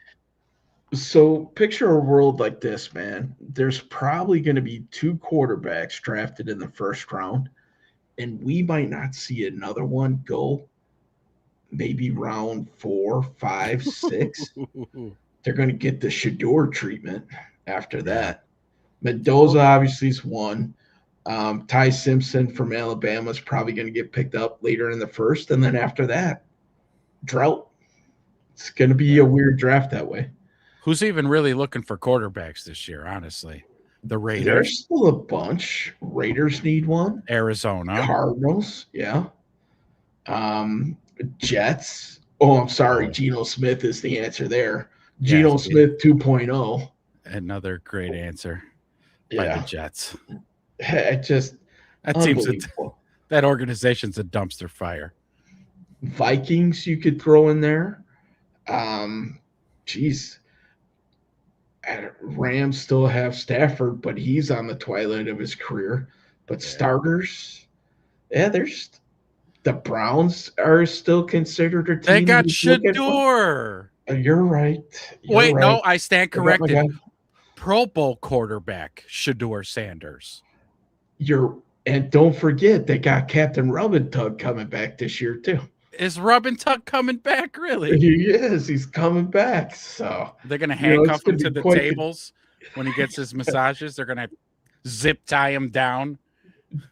So picture a world like this, man. There's probably going to be 2 quarterbacks drafted in the first round, and we might not see another one go maybe round 4, 5, 6. They're going to get the Shador treatment after that. Mendoza obviously is one. Ty Simpson from Alabama is probably going to get picked up later in the first, and then after that, drought. It's going to be a weird draft that way. Who's even really looking for quarterbacks this year, honestly? The Raiders. There's still a bunch. Raiders need one. Arizona. Cardinals, yeah. Jets. Oh, I'm sorry. Geno Smith is the answer there. Geno Smith 2.0. Another great answer by the Jets. It just that seems that organization's a dumpster fire. Vikings you could throw in there. Rams still have Stafford, but he's on the twilight of his career. But starters, there's the Browns are still considered a team. They got Shador. You're right. Wait, no, I stand corrected. Pro Bowl quarterback Shador Sanders. And don't forget they got Captain Robin Tug coming back this year too. Is Robin Tuck coming back, really? He is. He's coming back. So they're going to handcuff him to the tables when he gets his massages. They're going to zip tie him down.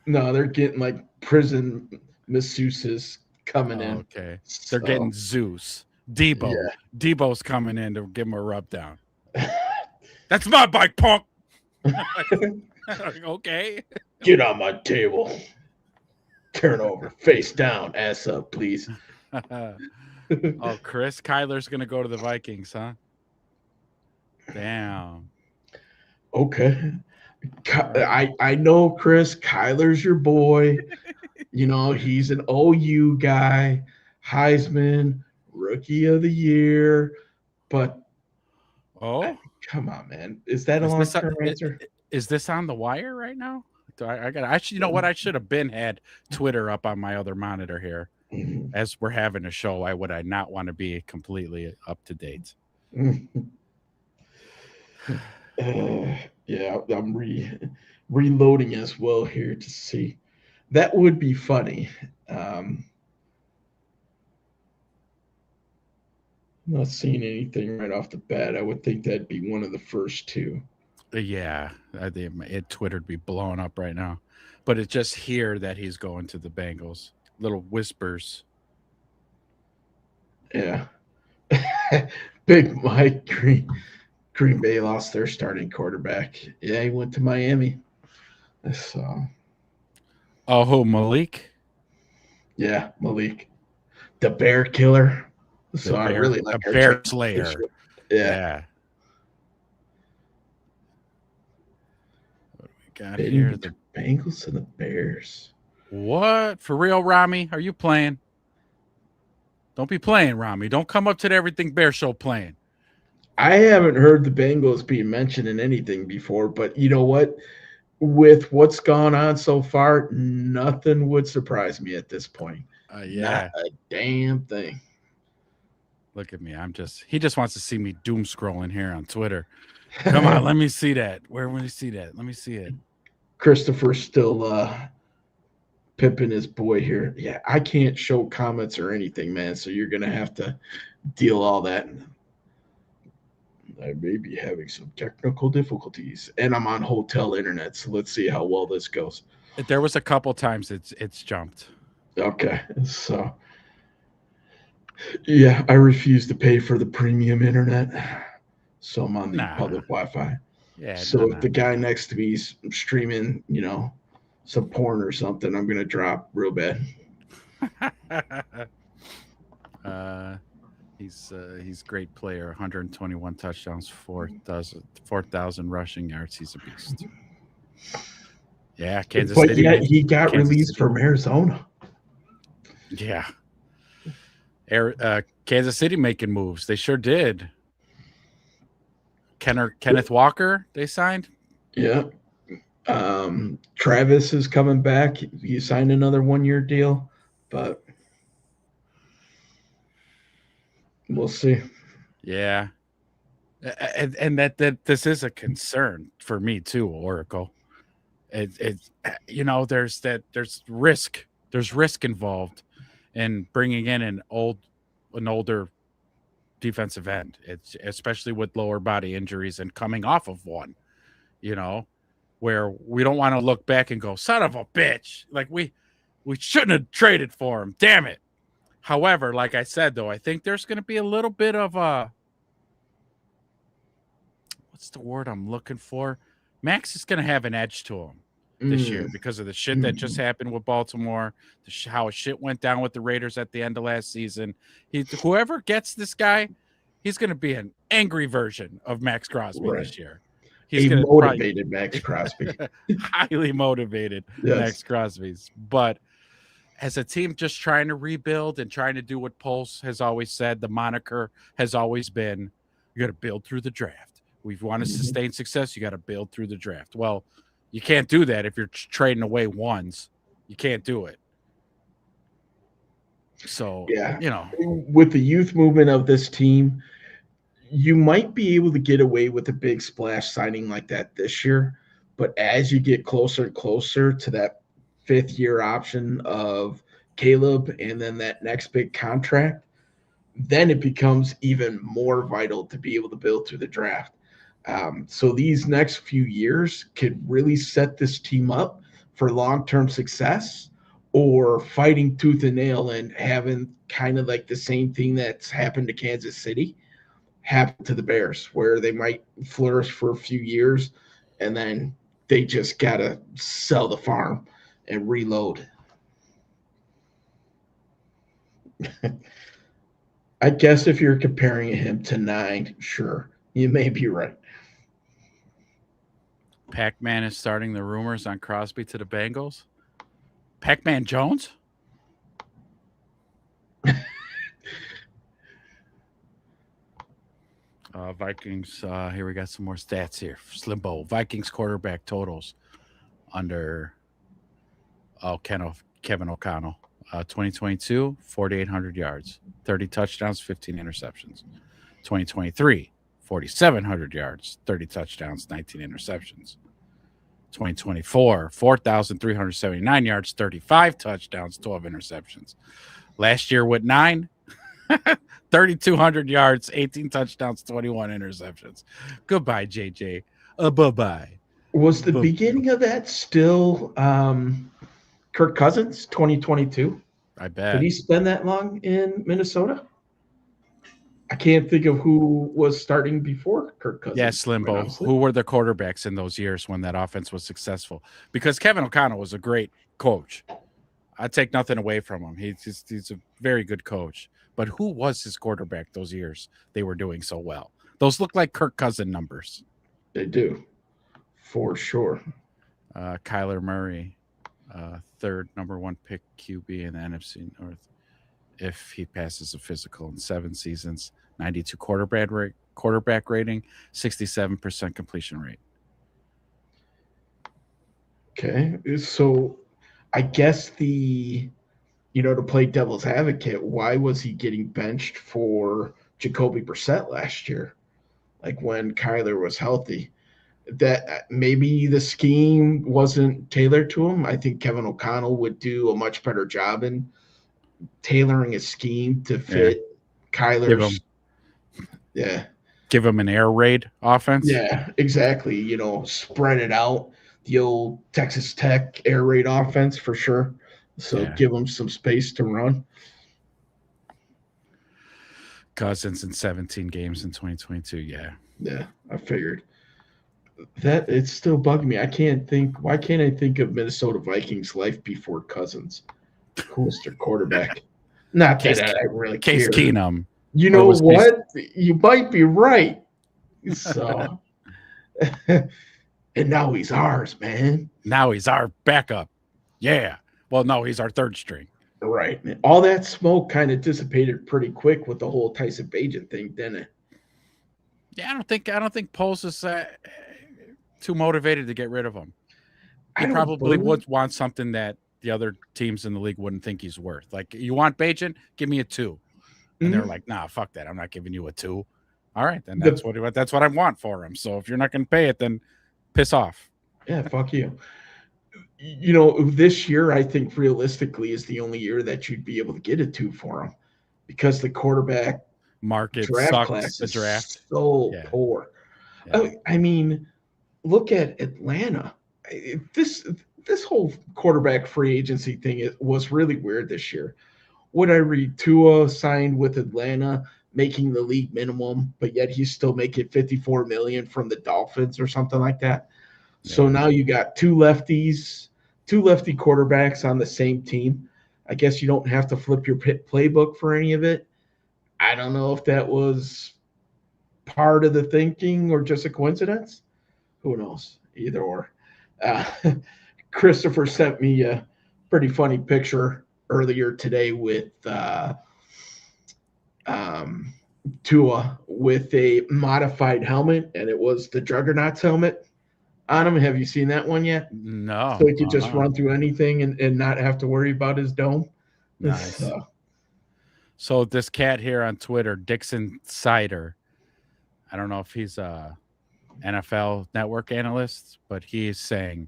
No, they're getting like prison masseuses coming in. Okay. They're getting Zeus. Debo. Yeah. Debo's coming in to give him a rub down. That's my bike, punk. Okay. Get on my table. Turn over, face down, ass up, please. Chris Kyler's going to go to the Vikings, huh? Damn. Okay. I know, Chris. Kyler's your boy. He's an OU guy, Heisman, Rookie of the Year. But come on, man. Is that a long-term answer? Is this on the wire right now? I should have had Twitter up on my other monitor here. As we're having a show, I not want to be completely up to date. I'm reloading as well here to see. That would be funny. Not seeing anything right off the bat. I would think that'd be one of the first 2. Yeah, Twitter'd be blowing up right now, but it's just here that he's going to the Bengals. Little whispers. Yeah, Big Mike Green Bay lost their starting quarterback. Yeah, he went to Miami. So, who, Malik? Yeah, Malik, the Bear Killer. So I really like the Bear Slayer. Yeah. Got here the Bengals and the Bears. What? For real, Rami? Are you playing? Don't be playing, Rami. Don't come up to the Everything Bear show playing. I haven't heard the Bengals being mentioned in anything before, but you know what? With what's gone on so far, nothing would surprise me at this point. Not a damn thing. Look at me. He just wants to see me doom scrolling here on Twitter. Come on, let me see that. Where will you see that? Let me see it. Christopher's still pimping his boy here. Yeah, I can't show comments or anything, man. So you're gonna have to deal all that. I may be having some technical difficulties, and I'm on hotel internet. So let's see how well this goes. There was a couple times it's jumped. Okay, so yeah, I refuse to pay for the premium internet. So I'm on the public Wi-Fi. Yeah. So if the guy next to me is streaming, some porn or something, I'm gonna drop real bad. He's great player. 121 touchdowns, 4,000 rushing yards. He's a beast. Yeah, Kansas City. But yet he got released from Arizona. Yeah. Kansas City making moves. They sure did. Kenneth Walker, they signed. Yeah. Travis is coming back. He signed another 1 year deal, but we'll see. Yeah. And that this is a concern for me too, Oracle. There's risk. There's risk involved in bringing in an older defensive end. It's especially with lower body injuries and coming off of one, you know, where we don't want to look back and go, son of a bitch. Like we shouldn't have traded for him. Damn it. However, like I said, though, I think there's going to be a little bit of a, what's the word I'm looking for? Max is going to have an edge to him this year because of the shit that just happened with Baltimore, how shit went down with the Raiders at the end of last season. Whoever gets this guy, he's going to be an angry version of Max Crosby this year. He's a motivated Max Crosby. Highly motivated Max Crosby's. But as a team just trying to rebuild and trying to do what Pulse has always said, the moniker has always been, you got to build through the draft. We want to sustain success, you got to build through the draft. Well, you can't do that if you're trading away ones. You can't do it. So, with the youth movement of this team, you might be able to get away with a big splash signing like that this year. But as you get closer and closer to that 5th-year option of Caleb and then that next big contract, then it becomes even more vital to be able to build through the draft. So these next few years could really set this team up for long-term success, or fighting tooth and nail and having kind of like the same thing that's happened to Kansas City happen to the Bears, where they might flourish for a few years and then they just got to sell the farm and reload. I guess if you're comparing him to 9, sure, you may be right. Pac-Man is starting the rumors on Crosby to the Bengals. Pac-Man Jones? Vikings, here we got some more stats here. Slimbo. Vikings quarterback totals under Kevin O'Connell. 2022, 4,800 yards, 30 touchdowns, 15 interceptions. 2023, 4,700 yards, 30 touchdowns, 19 interceptions. 2024, 4,379 yards, 35 touchdowns, 12 interceptions. Last year with 9, 3,200 yards, 18 touchdowns, 21 interceptions. Goodbye, JJ. Bye-bye. Was the beginning of that still Kirk Cousins, 2022? I bet. Did he spend that long in Minnesota? I can't think of who was starting before Kirk Cousins. Yeah, Slimbo. Who were the quarterbacks in those years when that offense was successful? Because Kevin O'Connell was a great coach. I take nothing away from him. He's a very good coach. But who was his quarterback those years they were doing so well? Those look like Kirk Cousin numbers. They do, for sure. Kyler Murray, third number 1 pick QB in the NFC North. If he passes a physical in 7 seasons, 92 quarterback rating, 67% completion rate. Okay, so I guess to play devil's advocate, why was he getting benched for Jacoby Brissett last year? Like when Kyler was healthy, that maybe the scheme wasn't tailored to him. I think Kevin O'Connell would do a much better job in tailoring a scheme to fit Kyler's. Give him an air raid offense. Yeah, exactly. Spread it out. The old Texas Tech air raid offense for sure. So give him some space to run. Cousins in 17 games in 2022. Yeah, I figured that it's still bugging me. Why can't I think of Minnesota Vikings life before Cousins? Who's their quarterback? Not that I really care. Case Keenum. You know what? You might be right. So, and now he's ours, man. Now he's our backup. Yeah. Well, no, he's our third string. Right. All that smoke kind of dissipated pretty quick with the whole Tyson Bagent thing, didn't it? Yeah, I don't think Poles is too motivated to get rid of him. He I don't probably blame him. would want something that the other teams in the league wouldn't think he's worth. Like, you want Bajan? Give me a 2. And they're Mhm. like, nah, fuck that. I'm not giving you a 2. All right, then The that's what I want for him. So if you're not going to pay it, then piss off. Yeah, fuck you. This year I think realistically is the only year that you'd be able to get a 2 for him because the quarterback Market draft sucks. class The is draft. so Yeah. poor. Yeah. I mean, look at Atlanta. This whole quarterback free agency thing was really weird this year. What I read, Tua signed with Atlanta, making the league minimum, but yet he's still making 54 million from the Dolphins or something like that. So Yeah. now you got two lefties, two lefty quarterbacks on the same team. I guess you don't have to flip your playbook for any of it. I don't know if that was part of the thinking or just a coincidence. Who knows? Either or. Uh, Christopher sent me a pretty funny picture earlier today with um, Tua with a modified helmet, and it was the Juggernaut's helmet on him. Have you seen that one yet? So No. he could just run through anything and not have to worry about his dome. Nice. So, So this cat here on Twitter, Dixon Sider, I don't know if he's a NFL network analyst, but he is saying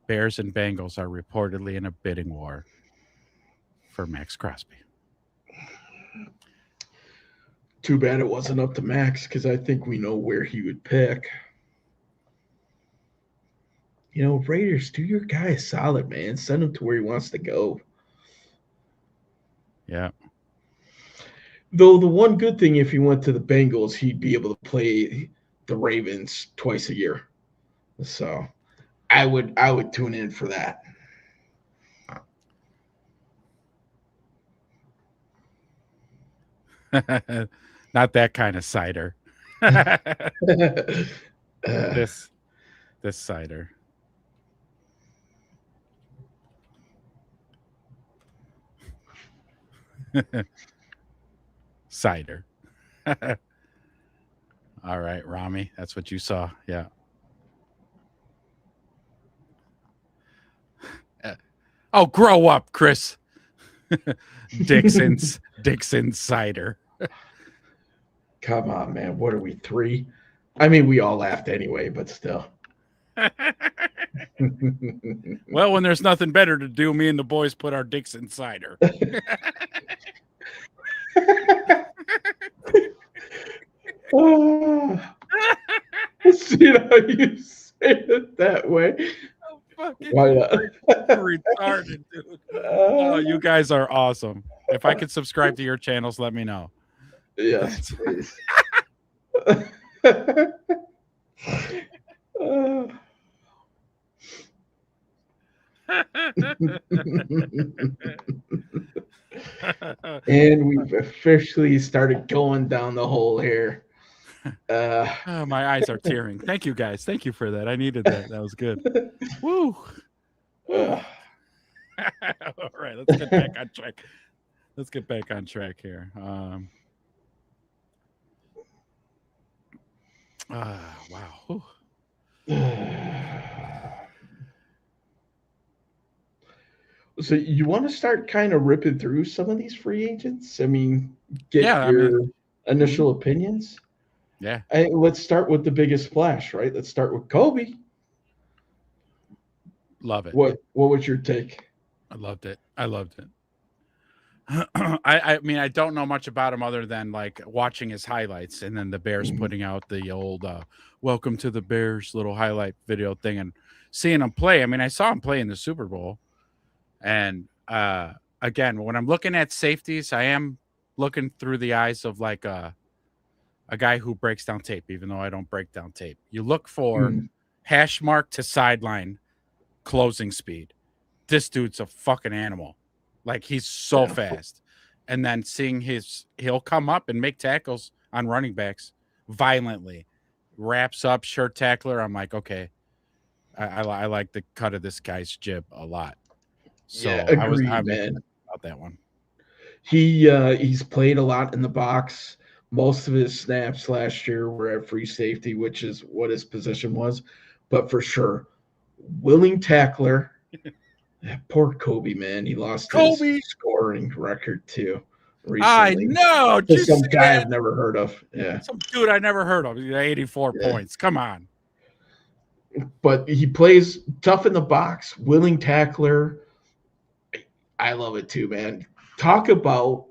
Bears and Bengals are reportedly in a bidding war for Max Crosby. too bad it wasn't up to Max because I think we know where he would pick. Raiders, do your guy a solid, man. Send him to where he wants to go. Yeah. Though the one good thing, if he went to the Bengals, he'd be able to play the Ravens twice a year. So I would tune in for that. Not that kind of cider. this this cider. Cider. All right, Rami, that's what you saw. Yeah. Oh, grow up, Chris. Dixon's cider. Come on, man. What are we, 3? I mean, we all laughed anyway, but still. Well, when there's nothing better to do, me and the boys put our dicks in cider. See how you say it that way. Why not? Retarded, dude. Oh, you guys are awesome. If I could subscribe to your channels, let me know. Yes, please. And we've officially started going down the hole here. Oh, my eyes are tearing. Thank you, guys. Thank you for that. I needed that. That was good. Woo. Woo. All right, let's get back on track. Let's get back on track here. Wow. So you want to start kind of ripping through some of these free agents? I mean, get your initial opinions. Yeah. Let's start with the biggest splash, right? Let's start with Kobe. Love it. What was your take? I loved it. I mean, I don't know much about him other than like watching his highlights and then the Bears putting out the old welcome to the Bears little highlight video thing and seeing him play. I mean, I saw him play in the Super Bowl. And again, when I'm looking at safeties, I am looking through the eyes of like a guy who breaks down tape, even though I don't break down tape. You look for hash mark to sideline closing speed. This dude's a fucking animal. Like, he's so fast. And then seeing he'll come up and make tackles on running backs violently. Wraps up, shirt tackler. I'm like, okay. I like the cut of this guy's jib a lot. So yeah, agreed, man. about that one. He's played a lot in the box. Most of his snaps last year were at free safety, which is what his position was. But for sure, willing tackler. Poor Kobe, man. He lost his Kobe, scoring record too I recently know. to Just some say guy that. I've never heard of. Yeah. Some dude I never heard of. He got 84 Yeah. points. Come on. But he plays tough in the box, willing tackler. I love it too, man. Talk about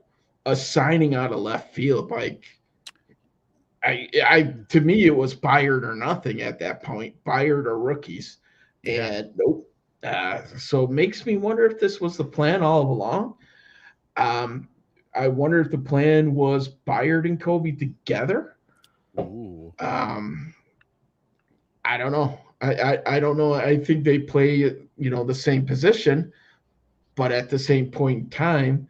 a signing out of left field. Like I to me, it was Byard or nothing at that point. Byard or rookies, Yeah. and nope. So it makes me wonder if this was the plan all along. Um, I wonder if the plan was Byard and Kobe together. Ooh. I don't know. I don't know. I think they play, the same position, but at the same point in time,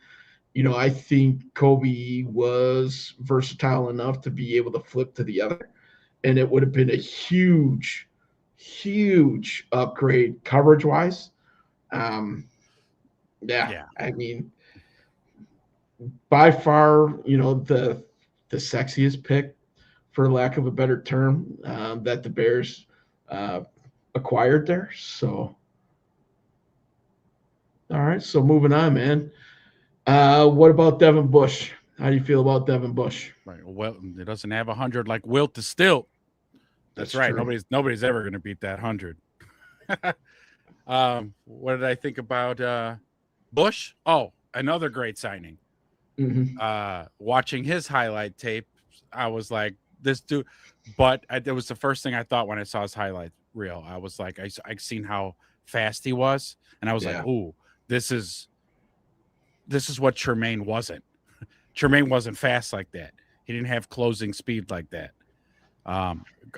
I think Kobe was versatile enough to be able to flip to the other, and it would have been a huge, huge upgrade coverage wise. Yeah, Yeah. I mean, by far, the sexiest pick, for lack of a better term, that the Bears uh, acquired there. So, all right. So moving on, man. What about Devin Bush? How do you feel about Devin Bush? Right. Well, it doesn't have 100 like Wilt to Stilt. That's right. True. Nobody's ever going to beat that 100. What did I think about Bush? Oh, another great signing. Mm-hmm. Watching his highlight tape, I was like, this dude. But it was the first thing I thought when I saw his highlight reel. I was like, I seen how fast he was, and I was like, ooh, this is what Tremaine wasn't. Tremaine wasn't fast like that. He didn't have closing speed like that.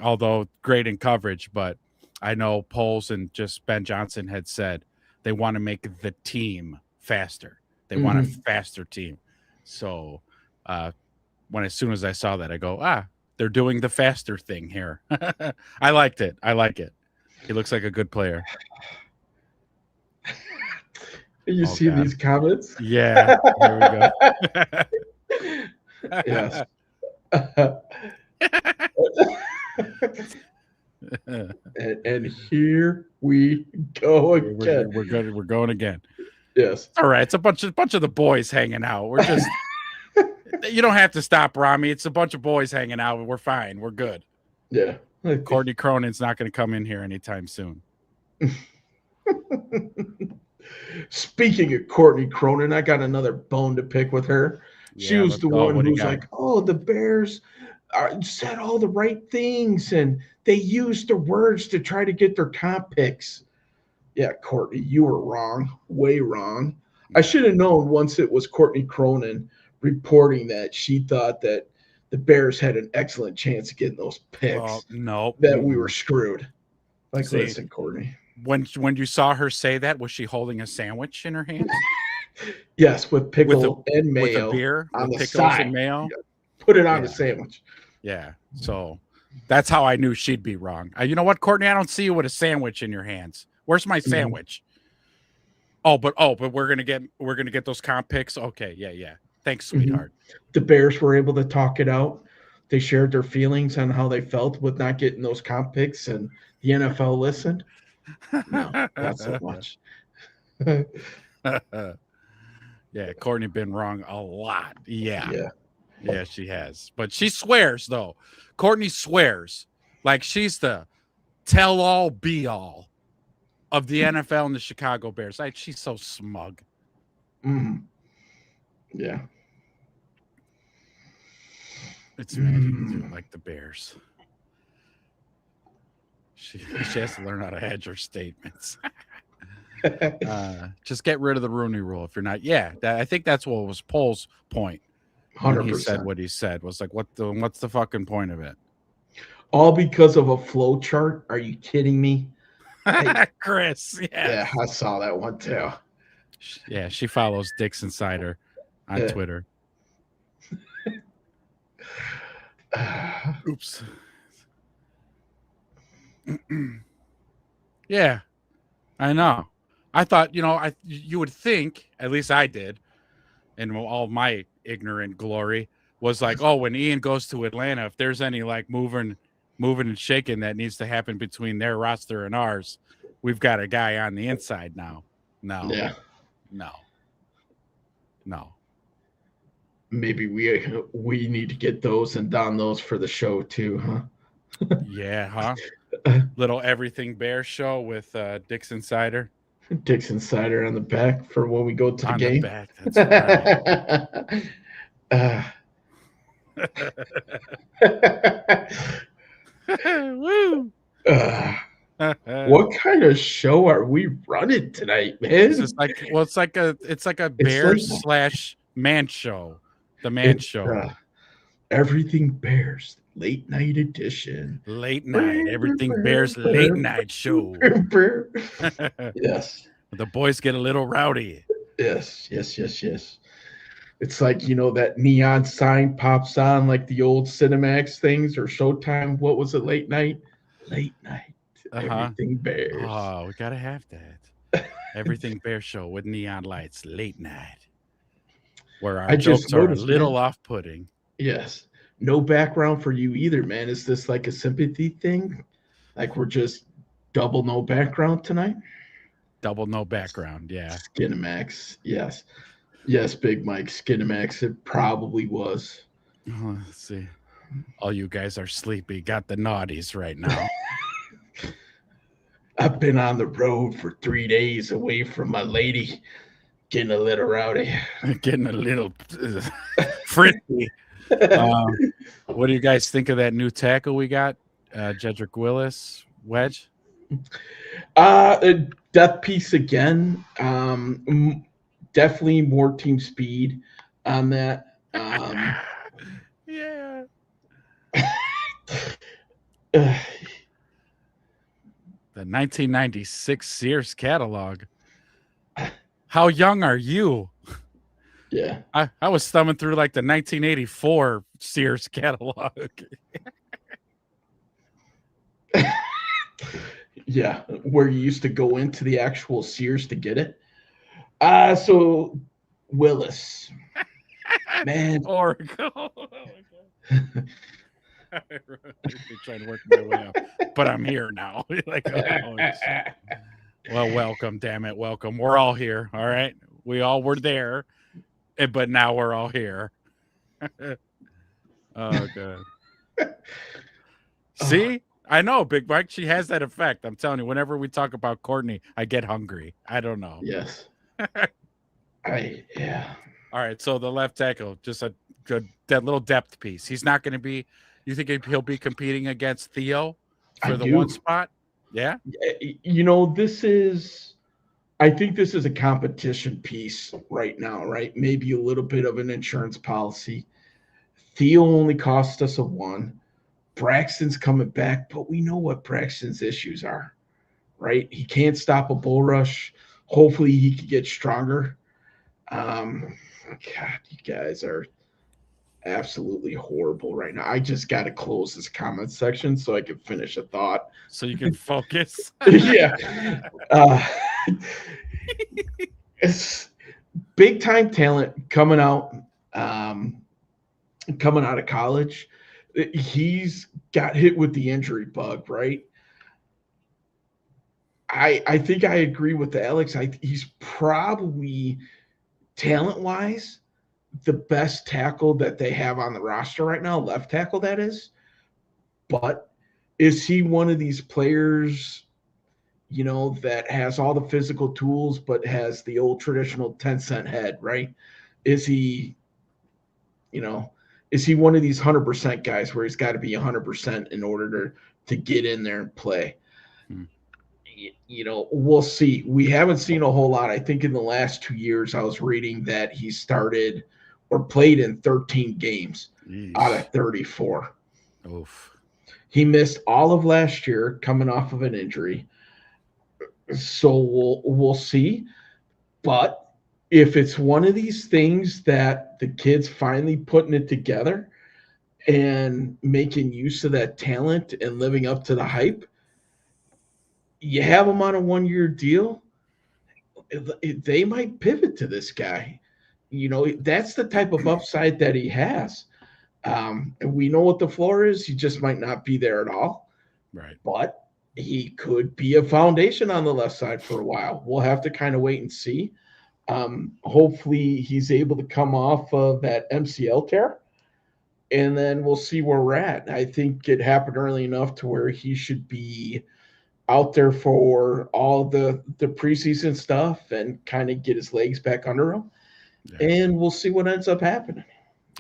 Although great in coverage, but I know Poles and just Ben Johnson had said they want to make the team faster. They want a faster team. So as soon as I saw that, I go, they're doing the faster thing here. I liked it. I like it. He looks like a good player. You see God. these comments? Yeah. There we go. Yes. and here we go again. We're good. We're going again. Yes. All right. It's a bunch of the boys hanging out. We're just you don't have to stop, Rami. It's a bunch of boys hanging out. We're fine. We're good. Yeah. Courtney Cronin's not going to come in here anytime soon. Speaking of Courtney Cronin, I got another bone to pick with her. She was the one who's like, "Oh, the Bears said all the right things, and they used the words to try to get their comp picks." Yeah, Courtney, you were wrong, way wrong. I should have known once it was Courtney Cronin reporting that she thought that the Bears had an excellent chance of getting those picks. No, that we were screwed. Like, listen, Courtney. When you saw her say that, was she holding a sandwich in her hands? Yes, with pickle and mayo. With a beer on with the pickles side. and mayo. Put it on the sandwich. Yeah. So that's how I knew she'd be wrong. You know what, Courtney? I don't see you with a sandwich in your hands. Where's my sandwich? But we're gonna get those comp picks. Okay, yeah. Thanks, sweetheart. The Bears were able to talk it out. They shared their feelings on how they felt with not getting those comp picks, and the NFL listened. No, not so much. Yeah, Courtney been wrong a lot. Yeah, she has. But she swears, though. Courtney swears like she's the tell-all, be-all of the NFL and the Chicago Bears. She's so smug. Yeah. It's mad like the Bears. She has to learn how to hedge her statements. Just get rid of the Rooney Rule if you're not. Yeah, I think that's what was Pole's point. 100%. He said what he said was like, what's the fucking point of it? All because of a flow chart? Are you kidding me? Chris, yeah, I saw that one too. Yeah, she follows Dix Insider on Twitter. Oops. Yeah, I know. I thought, you would think, at least I did, in all my ignorant glory, was like, oh, when Ian goes to Atlanta, if there's any like moving and shaking that needs to happen between their roster and ours, we've got a guy on the inside now. No, Yeah. no, no. Maybe we need to get those and don those for the show too, huh? Yeah, huh? Little everything bear show with Dixon Cider Dixon cider on the back for when we go to the on the game. back. That's right. uh, Woo! what kind of show are we running tonight, It's man? just like, well, it's like a It's Bears like slash man show, the man it's show, everything Bears late night edition. late night, everything Bears late night show. Yes, The boys get a little rowdy. yes. It's like, that neon sign pops on like the old Cinemax things or Showtime. What was it? Late night? Late night. Everything Bears. Oh, we gotta have that. Everything Bear show with neon lights, late night, where our I just jokes are a noticed, little man. off-putting. Yes. No background for you either, man. Is this like a sympathy thing? Like we're just double no background tonight? Double no background, yeah. Skinemax. Yes. Yes, Big Mike. Skinemax. It probably was. Let's see. All you guys are sleepy. Got the naughties right now. I've been on the road for 3 days away from my lady, getting a little rowdy. Getting a little frisky. What do you guys think of that new tackle we got? Jedrick Willis, wedge? A death piece again. Definitely more team speed on that. Yeah. The 1996 Sears catalog. How young are you? Yeah. I was thumbing through like the 1984 Sears catalog. Yeah, where you used to go into the actual Sears to get it. So Willis, man. Oracle. Trying to work my way up, but I'm here now. Like, well, welcome, damn it, welcome. We're all here, all right. We all were there, but now we're all here. Oh, good. See, I know, Big Mike. She has that effect. I'm telling you. Whenever we talk about Courtney, I get hungry. I don't know. Yes. Yeah. All right. So the left tackle, just a good that little depth piece. He's not going to be. You think he'll be competing against Theo for the one spot? Yeah. I think this is a competition piece right now, right? Maybe a little bit of an insurance policy. Theo only cost us a 1. Braxton's coming back, but we know what Braxton's issues are, right? He can't stop a bull rush. Hopefully he could get stronger. God, you guys are absolutely horrible right now. I just got to close this comment section so I can finish a thought. So you can focus. Yeah. It's big time talent coming out of college. He's got hit with the injury bug, right? I think I agree with Alex. He's probably talent-wise the best tackle that they have on the roster right now, left tackle that is. But is he one of these players, that has all the physical tools but has the old traditional 10-cent head, right? Is he one of these 100% guys where he's got to be 100% in order to get in there and play? We'll see. We haven't seen a whole lot. I think in the last 2 years, I was reading that he started or played in 13 games out of 34. Oof. He missed all of last year coming off of an injury. So we'll see. But if it's one of these things that the kid's finally putting it together and making use of that talent and living up to the hype, you have him on a 1-year deal, they might pivot to this guy. that's the type of upside that he has. And we know what the floor is. He just might not be there at all, Right. but he could be a foundation on the left side for a while. We'll have to kind of wait and see. Hopefully, he's able to come off of that MCL tear, and then we'll see where we're at. I think it happened early enough to where he should be out there for all the preseason stuff and kind of get his legs back under him. Yeah. And we'll see what ends up happening.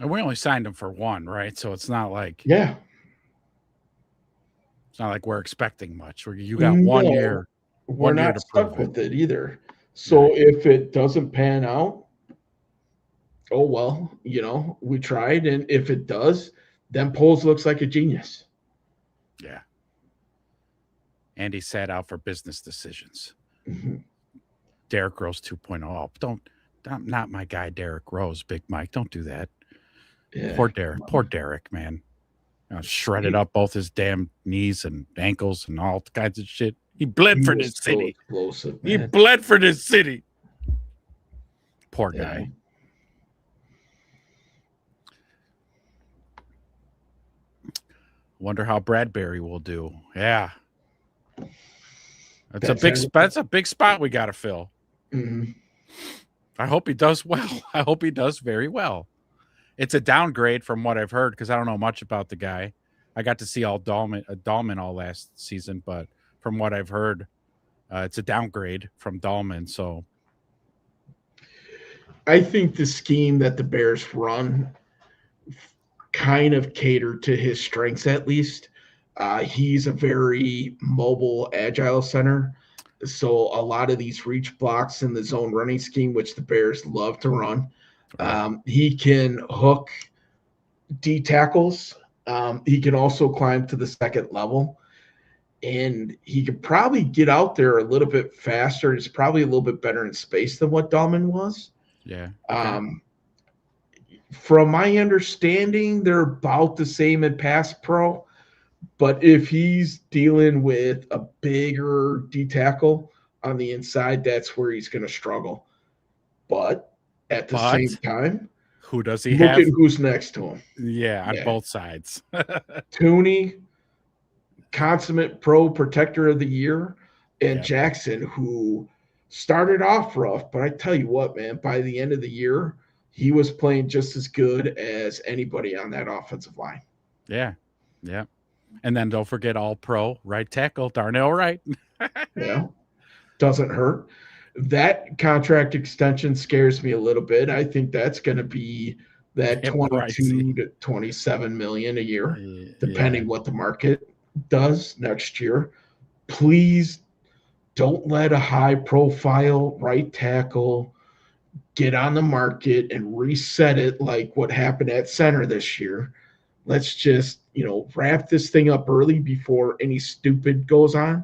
And we only signed him for one, right? So it's not like Yeah. It's not like we're expecting much. You got 1 year. We're 1 year not to stuck prove with it either. So Right. if it doesn't pan out, oh well, we tried. And if it does, then Poles looks like a genius. Yeah. And he sat out for business decisions. Mm-hmm. Derrick Rose 2.0. Oh, not my guy, Derrick Rose, Big Mike. Don't do that. Yeah. Poor Derrick, man. Shredded up both his damn knees and ankles and all kinds of shit. He bled for this city. Explosive, He man. bled for this city. Poor guy. Wonder how Bradbury will do. Yeah. That's a big spot we got to fill. Mm-hmm. I hope he does well. I hope he does very well. It's a downgrade from what I've heard because I don't know much about the guy. I got to see all Dahlman all last season, but from what I've heard, it's a downgrade from Dahlman. So I think the scheme that the Bears run kind of catered to his strengths, at least. He's a very mobile, agile center. So a lot of these reach blocks in the zone running scheme, which the Bears love to run, he can hook D tackles. He can also climb to the second level. And he could probably get out there a little bit faster. He's probably a little bit better in space than what Dahlman was. Yeah. From my understanding, they're about the same in pass pro. But if he's dealing with a bigger D tackle on the inside, that's where he's going to struggle. But at the same time, who does he look have? Look at who's next to him. Yeah, on both sides. Tooney, consummate pro protector of the year, and Jackson, who started off rough. But I tell you what, man, by the end of the year, he was playing just as good as anybody on that offensive line. Yeah. Yeah. And then don't forget all pro right tackle, Darnell Wright. Yeah. Doesn't hurt. That contract extension scares me a little bit. I think that's going to be that 22 to 27 million a year, depending what the market does next year. Please don't let a high profile right tackle get on the market and reset it like what happened at center this year. Let's just, wrap this thing up early before any stupid goes on,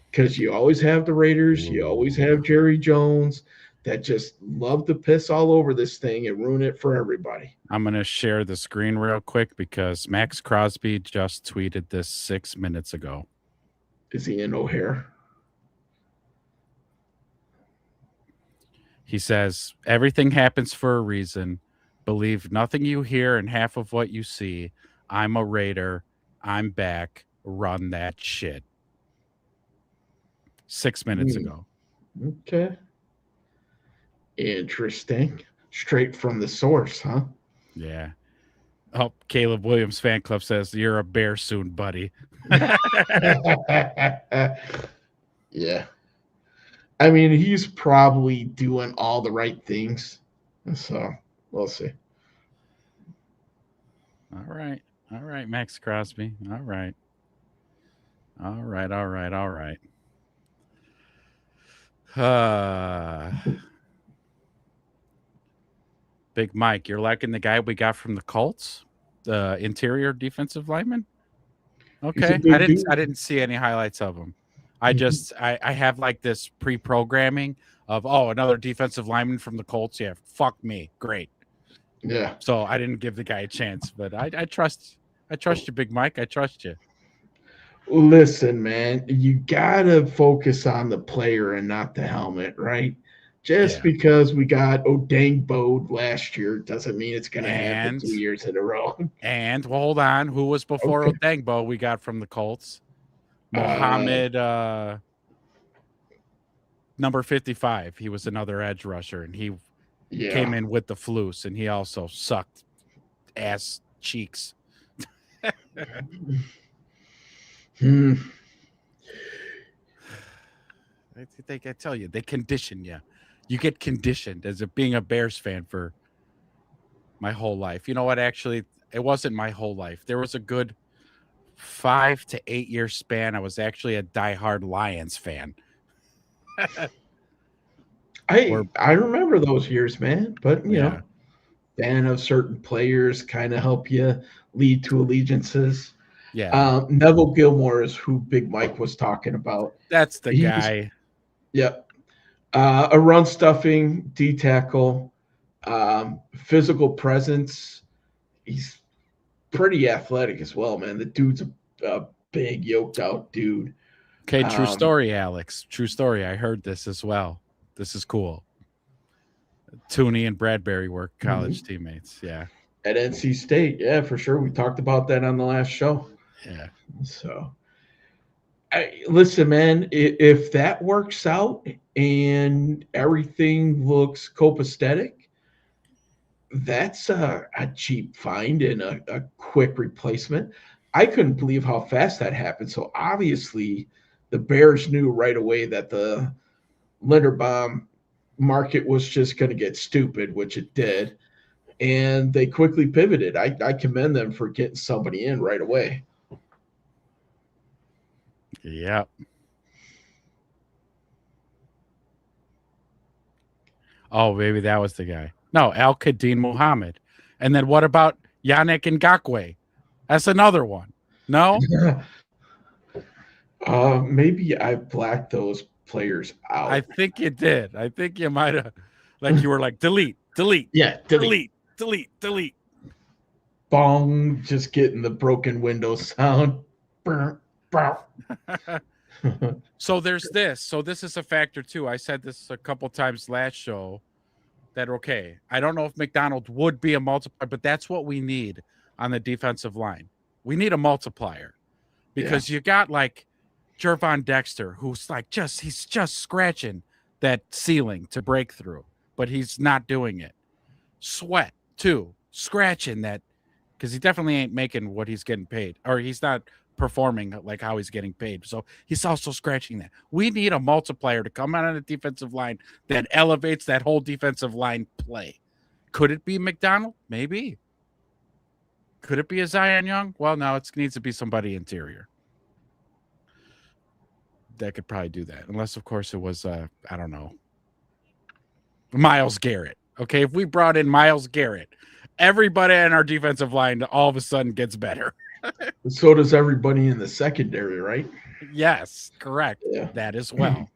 because you always have the Raiders, you always have Jerry Jones that just love to piss all over this thing and ruin it for everybody. I'm going to share the screen real quick because Max Crosby just tweeted this 6 minutes ago. Is he in O'Hare? He says, everything happens for a reason. Believe nothing you hear and half of what you see. I'm a Raider. I'm back. Run that shit. 6 minutes ago. Okay. Interesting. Straight from the source, huh? Yeah. Oh, Caleb Williams fan club says, you're a bear soon, buddy. Yeah. I mean, he's probably doing all the right things. So we'll see. All right. All right, Max Crosby. All right. All right. All right. All right. Big Mike, you're liking the guy we got from the Colts, the interior defensive lineman? Okay. I didn't see any highlights of him. I just I have like this pre-programming of another defensive lineman from the Colts. Yeah, fuck me. Great. Yeah. So I didn't give the guy a chance, but I trust you, Big Mike. I trust you. Listen, man, you gotta focus on the player and not the helmet, right? Just Yeah. because we got Odang Bode last year doesn't mean it's going to happen And 2 years in a row. well, hold on. Who was before Okay. Odengbo we got from the Colts? Uh, Mohammed number 55. He was another edge rusher and he came yeah. in with the flus and he also sucked ass cheeks. Hmm. I tell you, they condition you. You get conditioned as being a Bears fan for my whole life. You know what? Actually, it wasn't my whole life. There was a good 5 to 8 year span. I was actually a diehard Lions fan. I Or I remember those years, man. But yeah, fan of certain players kind of help you lead to allegiances. yeah, Neville Gilmore is who Big Mike was talking about. that's the He's guy. Yep. A run stuffing, D tackle, physical presence. He's pretty athletic as well, man. The dude's a big, yoked out dude. Okay, true Um, story, Alex. True story. I heard this as well. This is cool. Tooney and Bradbury were college mhm. teammates. Yeah, At NC State, yeah, for sure. We talked about that on the last show. yeah. So, listen, man, if that works out and everything looks copacetic, that's a cheap find and a quick replacement. I couldn't believe how fast that happened. So obviously, the Bears knew right away that the Linderbaum market was just going to get stupid, which it did, and they quickly pivoted. I commend them for getting somebody in right away. Yep. Oh, maybe that was the guy. No, Al Qadim Muhammad. And then what about Yannick Ngakwe? That's another one. No? Maybe I blacked those players I out. think you did. I think you might have, like, you were like, delete, delete, Yeah, delete. delete, delete, delete. Bong, just getting the broken window sound. Brr, brr. So there's this. So this is a factor too. I said this a couple times last show that okay, I don't know if McDonald would be a multiplier, but that's what we need on the defensive line. We need a multiplier Yeah. because you got like Jervon Dexter, who's like he's just scratching that ceiling to break through, but he's not doing it. Sweat too, scratching that because he definitely ain't making what he's getting paid, or he's not performing like how he's getting paid. So he's also scratching that. We need a multiplier to come out on the defensive line that elevates that whole defensive line play. Could it be McDonald? Maybe. Could it be a Zion Young? Well, no, it needs to be somebody interior. That could probably do that. Unless, of course, it was, I don't know, Myles Garrett. Okay, if we brought in Myles Garrett, everybody in our defensive line all of a sudden gets better. So does everybody in the secondary, right? Yes, correct. Yeah. That as well.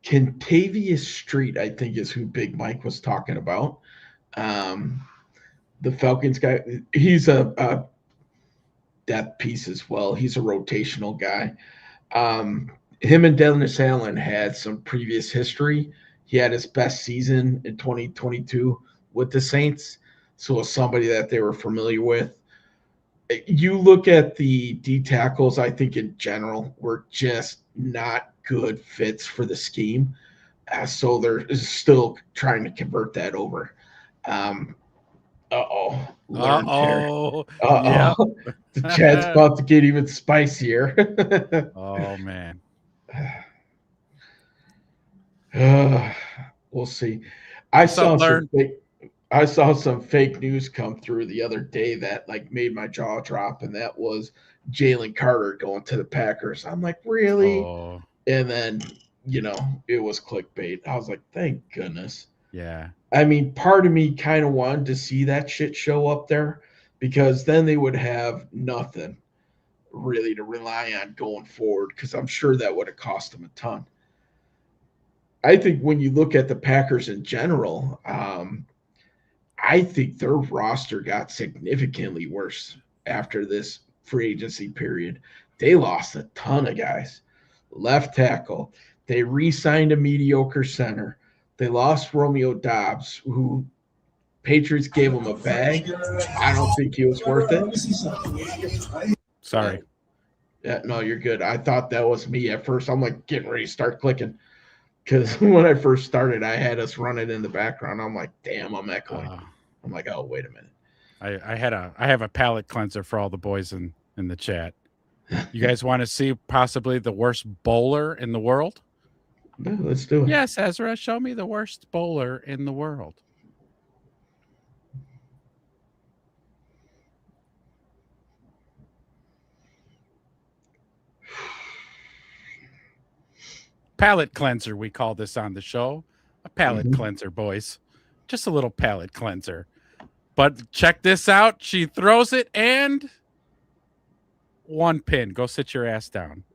Kentavious Street, I think, is who Big Mike was talking about. Um, the Falcons guy, he's a depth piece as well. He's a rotational guy. Him and Dennis Allen had some previous history. He had his best season in 2022 with the Saints. So it's somebody that they were familiar with. You look at the D tackles, I think in general, were just not good fits for the scheme. So they're still trying to convert that over. Um, Uh learn tear. oh. Yep. The chat's about to get even spicier. Oh man. We'll see. I What's up, saw some Learn? fake. I saw some fake news come through the other day that like made my jaw drop, and that was Jalen Carter going to the Packers. I'm like, really? Oh, And then it was clickbait. I was like, thank goodness. yeah. I mean, part of me kind of wanted to see that shit show up there because then they would have nothing really to rely on going forward because I'm sure that would have cost them a ton. I think when you look at the Packers in general, I think their roster got significantly worse after this free agency period. They lost a ton of guys. Left tackle, They re-signed a mediocre center. They lost Romeo Dobbs, who Patriots gave him a bag. I don't think he was worth it. Sorry. Yeah, no, you're good. I thought that was me at first. I'm like getting ready to start clicking because when I first started, I had us running in the background. I'm like, damn, I'm echoing. I'm like, oh, wait a minute. I have a palate cleanser for all the boys in the chat. You guys want to see possibly the worst bowler in the world? Yeah, let's do it. Yes, Ezra, show me the worst bowler in the world. Palate cleanser, we call this on the show. A palate cleanser, boys. Just a little palate cleanser. But check this out. She throws it and 1 pin. Go sit your ass down.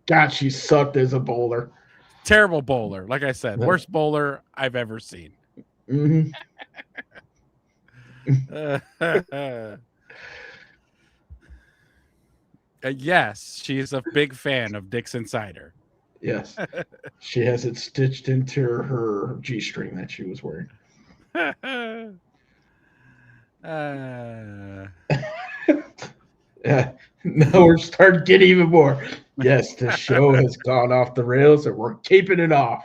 God, she sucked as a bowler. Terrible bowler. Like I said, worst bowler I've ever seen. Yes, she's a big fan of Dixon Cider. Yes. She has it stitched into her G-string that she was wearing. Yeah. Now we're starting to get even more. Yes, the show has gone off the rails and we're keeping it off.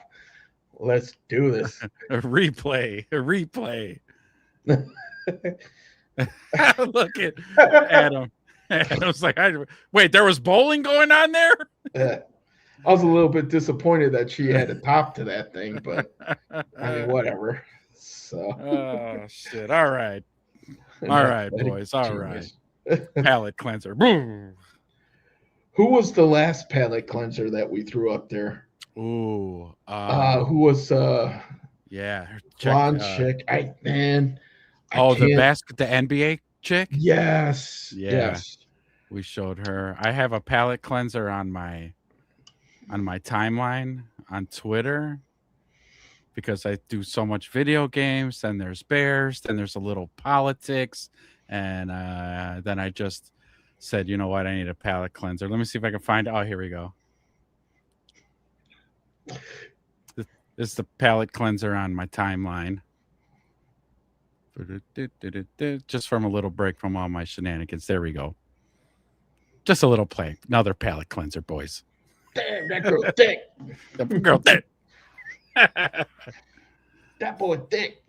Let's do this. A replay. Look at Adam. Adam's like, wait, there was bowling going on there? I was a little bit disappointed that she had a top to that thing, but I mean, whatever. So. Oh, shit. All right. All right, boys. All right. Palate cleanser. Boom. Who was the last palate cleanser that we threw up there? Ooh. Who was yeah. blonde chick? The NBA chick? Yes. Yeah. Yes. We showed her. I have a palate cleanser on my timeline on Twitter because I do so much video games. Then there's bears. Then there's a little politics. And then I just said, you know what? I need a palate cleanser. Let me see if I can find it. Oh, here we go. This is the palate cleanser on my timeline. Just from a little break from all my shenanigans. There we go. Just a little play. Another palate cleanser, boys. Damn, that girl thick. That girl thick. That boy thick.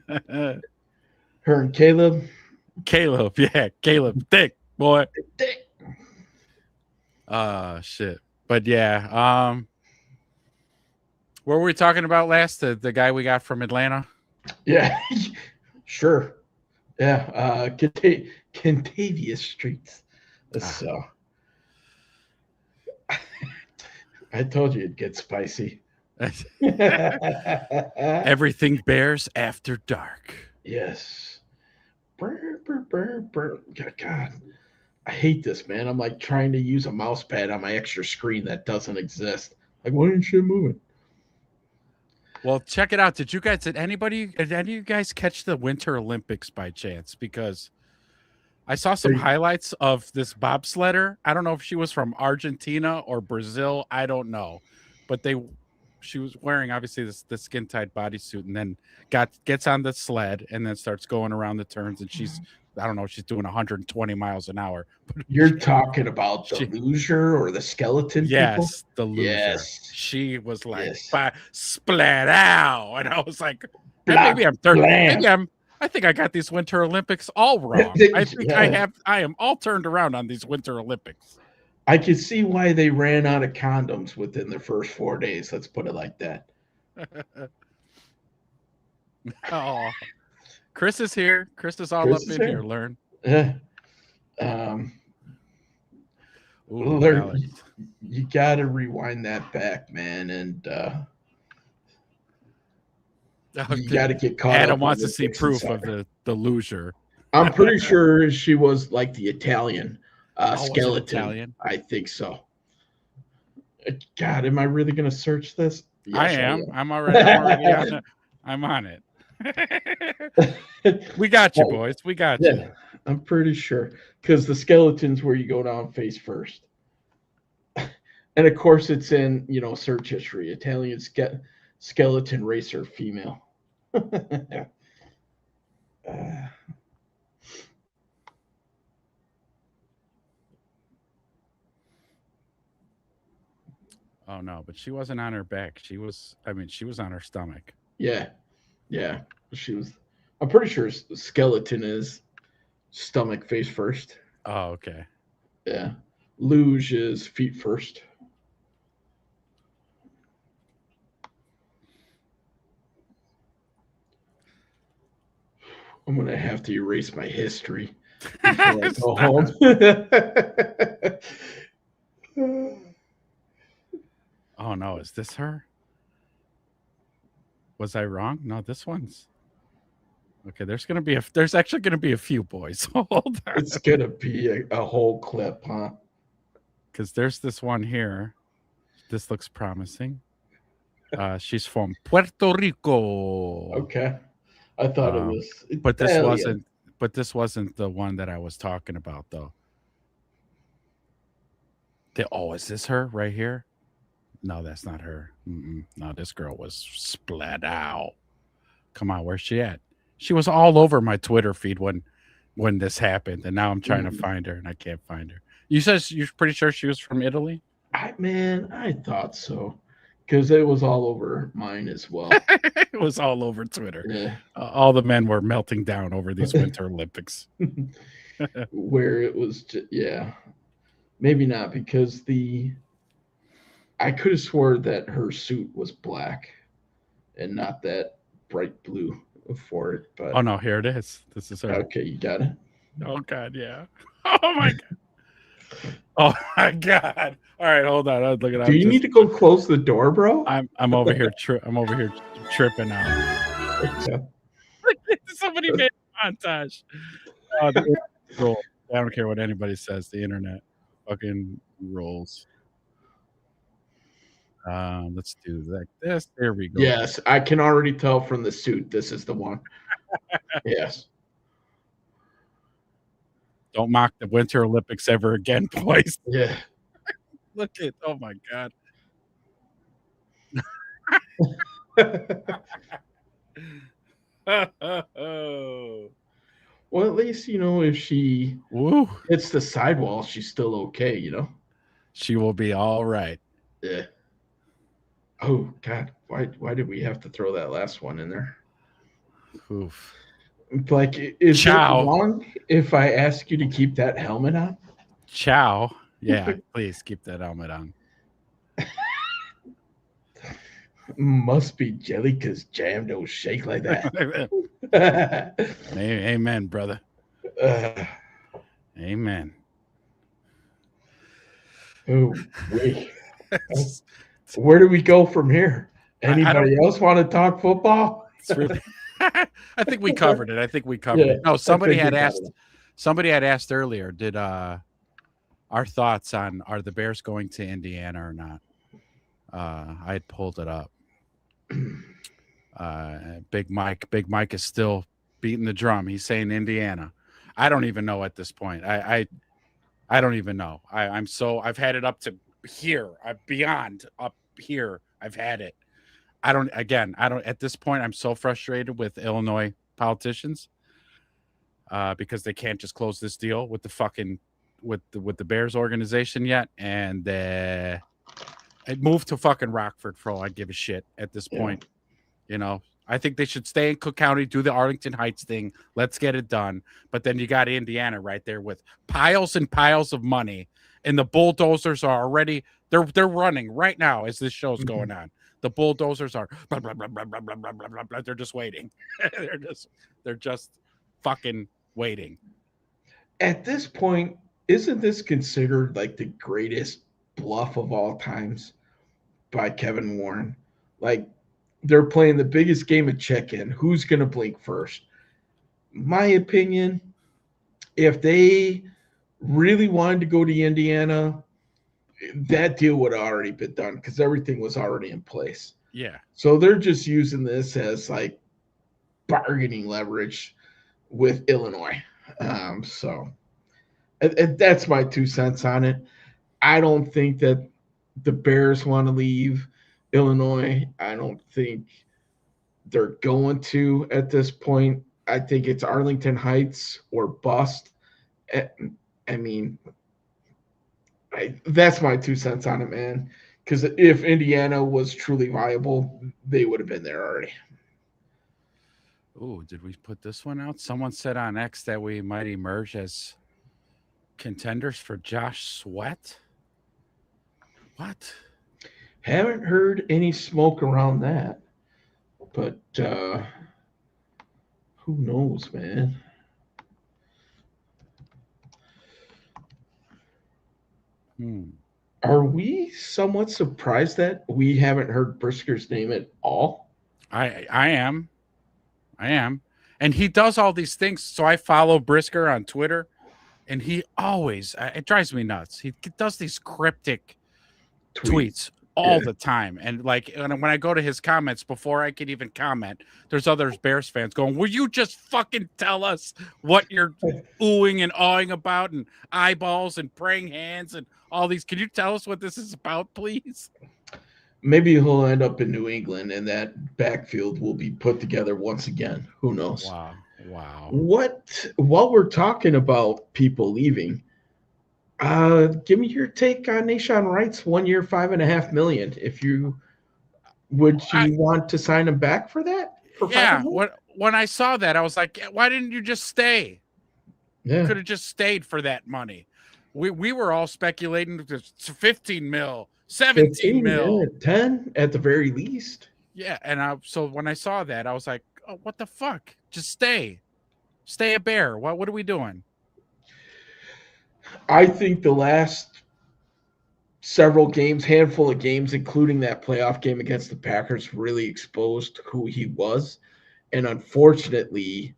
Her and Caleb. Caleb, thick boy. Thick. Shit. But yeah, what were we talking about last? The guy we got from Atlanta? Yeah, sure. Yeah, Contavious Streets. So I told you it'd get spicy. Everything bears after dark. Yes. God, I hate this, man. I'm like trying to use a mouse pad on my extra screen that doesn't exist. Like, why didn't you move it? Well, check it out. Did any of you guys catch the Winter Olympics by chance? Because I saw some highlights of this bobsledder. I don't know if she was from Argentina or Brazil. I don't know. But she was wearing obviously the skin tight bodysuit, and then gets on the sled and then starts going around the turns, and she's doing 120 miles an hour. You're talking about the loser or the skeleton? Yes, people? The loser. Yes. She was like splat out, and I was like, maybe I'm third. I think I got these Winter Olympics all wrong. I think I am all turned around on these Winter Olympics. I can see why they ran out of condoms within their first 4 days. Let's put it like that. Oh, Chris is here. Chris is all up in here. Learn. You got to rewind that back, man, and you got to get caught. Adam wants to see proof of the loser. I'm pretty sure she was like the Italian. Skeleton. Italian? I think so. God, am I really going to search this? Yes, I am. I'm already on it. I'm on it. We got you, boys. We got you. I'm pretty sure because the skeleton's where you go down face first. And of course, it's in search history. Italian skeleton racer female. Uh, Oh no, but she wasn't on her back. She was. I mean, she was on her stomach. yeah, yeah. She was. I'm pretty sure skeleton is stomach face first. Oh, okay. Yeah. Luge is feet first. I'm gonna have to erase my history before I go home. Stop. Oh no, is this her? Was I wrong? No, this one's okay. There's actually gonna be a few boys. Hold on, It's gonna be a whole clip, huh? because there's this one here. This looks promising. She's from Puerto Rico. Okay. I thought it Um, was but this Italian. wasn't. But this wasn't the one that I was talking about, though. Oh, is this her right here? No, that's not her. No, this girl was splat out. Come on, where's she at? She was all over my Twitter feed when this happened, and now I'm trying to Mm. find her and I can't find her. You said you're pretty sure she was from Italy? I thought so, because it was all over mine as well. It was all over Twitter. Yeah. All the men were melting down over these Winter Olympics. Where it was, yeah, maybe not because I could have swore that her suit was black and not that bright blue for it. Oh But no, here it is. This is her. okay, you got it. Oh god, yeah. Oh my god. Oh my god. All right, hold on. Look at. Do you need to go close the door, bro? I'm over here. I'm over here tripping out. Okay. Somebody made a montage. Oh, the internet rolls. I don't care what anybody says. The internet fucking rolls. Let's do like this. There we go. Yes, I can already tell from the suit. This is the one. Yes. Don't mock the Winter Olympics ever again, boys. Yeah. Look at. Oh my god. Oh. Well, at least if she Woo. hits the sidewall, she's still okay. She will be all right. Yeah. Oh God, why did we have to throw that last one in there? Oof. Like, is it Ciao. wrong if I ask you to keep that helmet on? Ciao. Yeah, please keep that helmet on. Must be jelly because jam don't shake like that. Amen, brother. uh, Amen. oh, wait. Where do we go from here? Anybody else want to talk football? Really, I think we covered it. I think we covered it. No, somebody had asked. Somebody had asked earlier. Did our thoughts on are the Bears going to Indiana or not? I had pulled it up. Big Mike is still beating the drum. He's saying Indiana. I don't even know at this point. I don't even know. I've had it up to here. Beyond up here. I've had it. I don't at this point. I'm so frustrated with Illinois politicians because they can't just close this deal with the fucking with the Bears organization yet, and I'd move to fucking Rockford for all I give a shit at this point. I think they should stay in Cook County, do the Arlington Heights thing. Let's get it done. But then you got Indiana right there with piles and piles of money, and the bulldozers are already they're running right now as this show's going on. The bulldozers are blah, blah, blah, blah, blah, blah, blah, blah, blah. They're just waiting. they're just fucking waiting. At this point, isn't this considered like the greatest bluff of all times by Kevin Warren? Like, they're playing the biggest game of check-in. Who's going to blink first? My opinion, if they really wanted to go to Indiana, that deal would have already been done because everything was already in place. Yeah. So they're just using this as like bargaining leverage with Illinois. So that's my 2 cents on it. I don't think that the Bears want to leave Illinois. I don't think they're going to at this point. I think it's Arlington Heights or bust. I I mean, that's my 2 cents on it, man. Because if Indiana was truly viable, they would have been there already. Ooh, did we put this one out? Someone said on X that we might emerge as contenders for Josh Sweat. What? Haven't heard any smoke around that, but who knows, man? Hmm. Are we somewhat surprised that we haven't heard Brisker's name at all? I am. I am. And he does all these things. So I follow Brisker on Twitter, and he always, it drives me nuts. He does these cryptic Tweet. tweets all Yeah. the time. And like when I go to his comments, before I can even comment, there's other Bears fans going, will you just fucking tell us what you're oohing and awing about, and eyeballs and praying hands and all these? Can you tell us what this is about, please? Maybe he'll end up in New England and that backfield will be put together once again. Who knows? Wow. Wow. What, while we're talking about people leaving, give me your take on Nashawn Wright's 1 year, $5.5 million. If you would I, you want to sign him back for that? For yeah. 5.5? When I saw that, I was like, why didn't you just stay? Yeah. Could have just stayed for that money. We were all speculating it's 15 mil, 17 15, mil. yeah, 10 at the very least. Yeah, and so when I saw that, I was like, oh, what the fuck? Just stay. Stay a Bear. What are we doing? I think the last several games, handful of games, including that playoff game against the Packers, really exposed who he was. And unfortunately,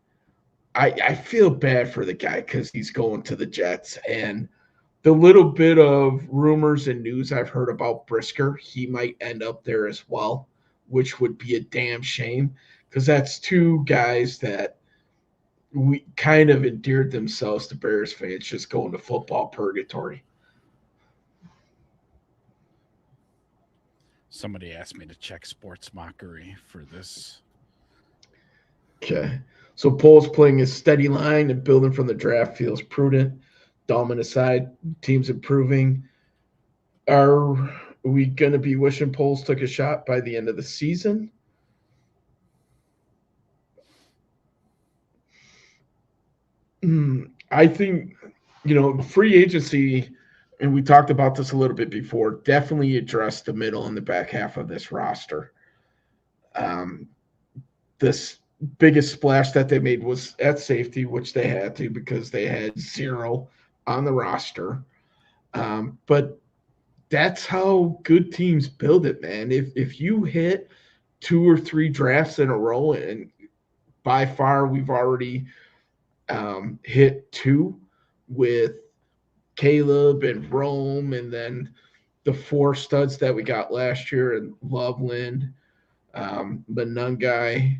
I feel bad for the guy because he's going to the Jets. And the little bit of rumors and news I've heard about Brisker, he might end up there as well, which would be a damn shame because that's two guys that we kind of endeared themselves to Bears fans just going to football purgatory. Somebody asked me to check Sports Mockery for this. Okay. So Poles playing his steady line and building from the draft feels prudent. Dolman aside, team's improving. Are we going to be wishing Poles took a shot by the end of the season? I think, free agency, and we talked about this a little bit before, definitely addressed the middle and the back half of this roster. This biggest splash that they made was at safety, which they had to because they had zero on the roster. But that's how good teams build it, man. If you hit 2 or 3 drafts in a row, and by far we've already hit 2 with Caleb and Rome, and then the 4 studs that we got last year, and Loveland, Manungai,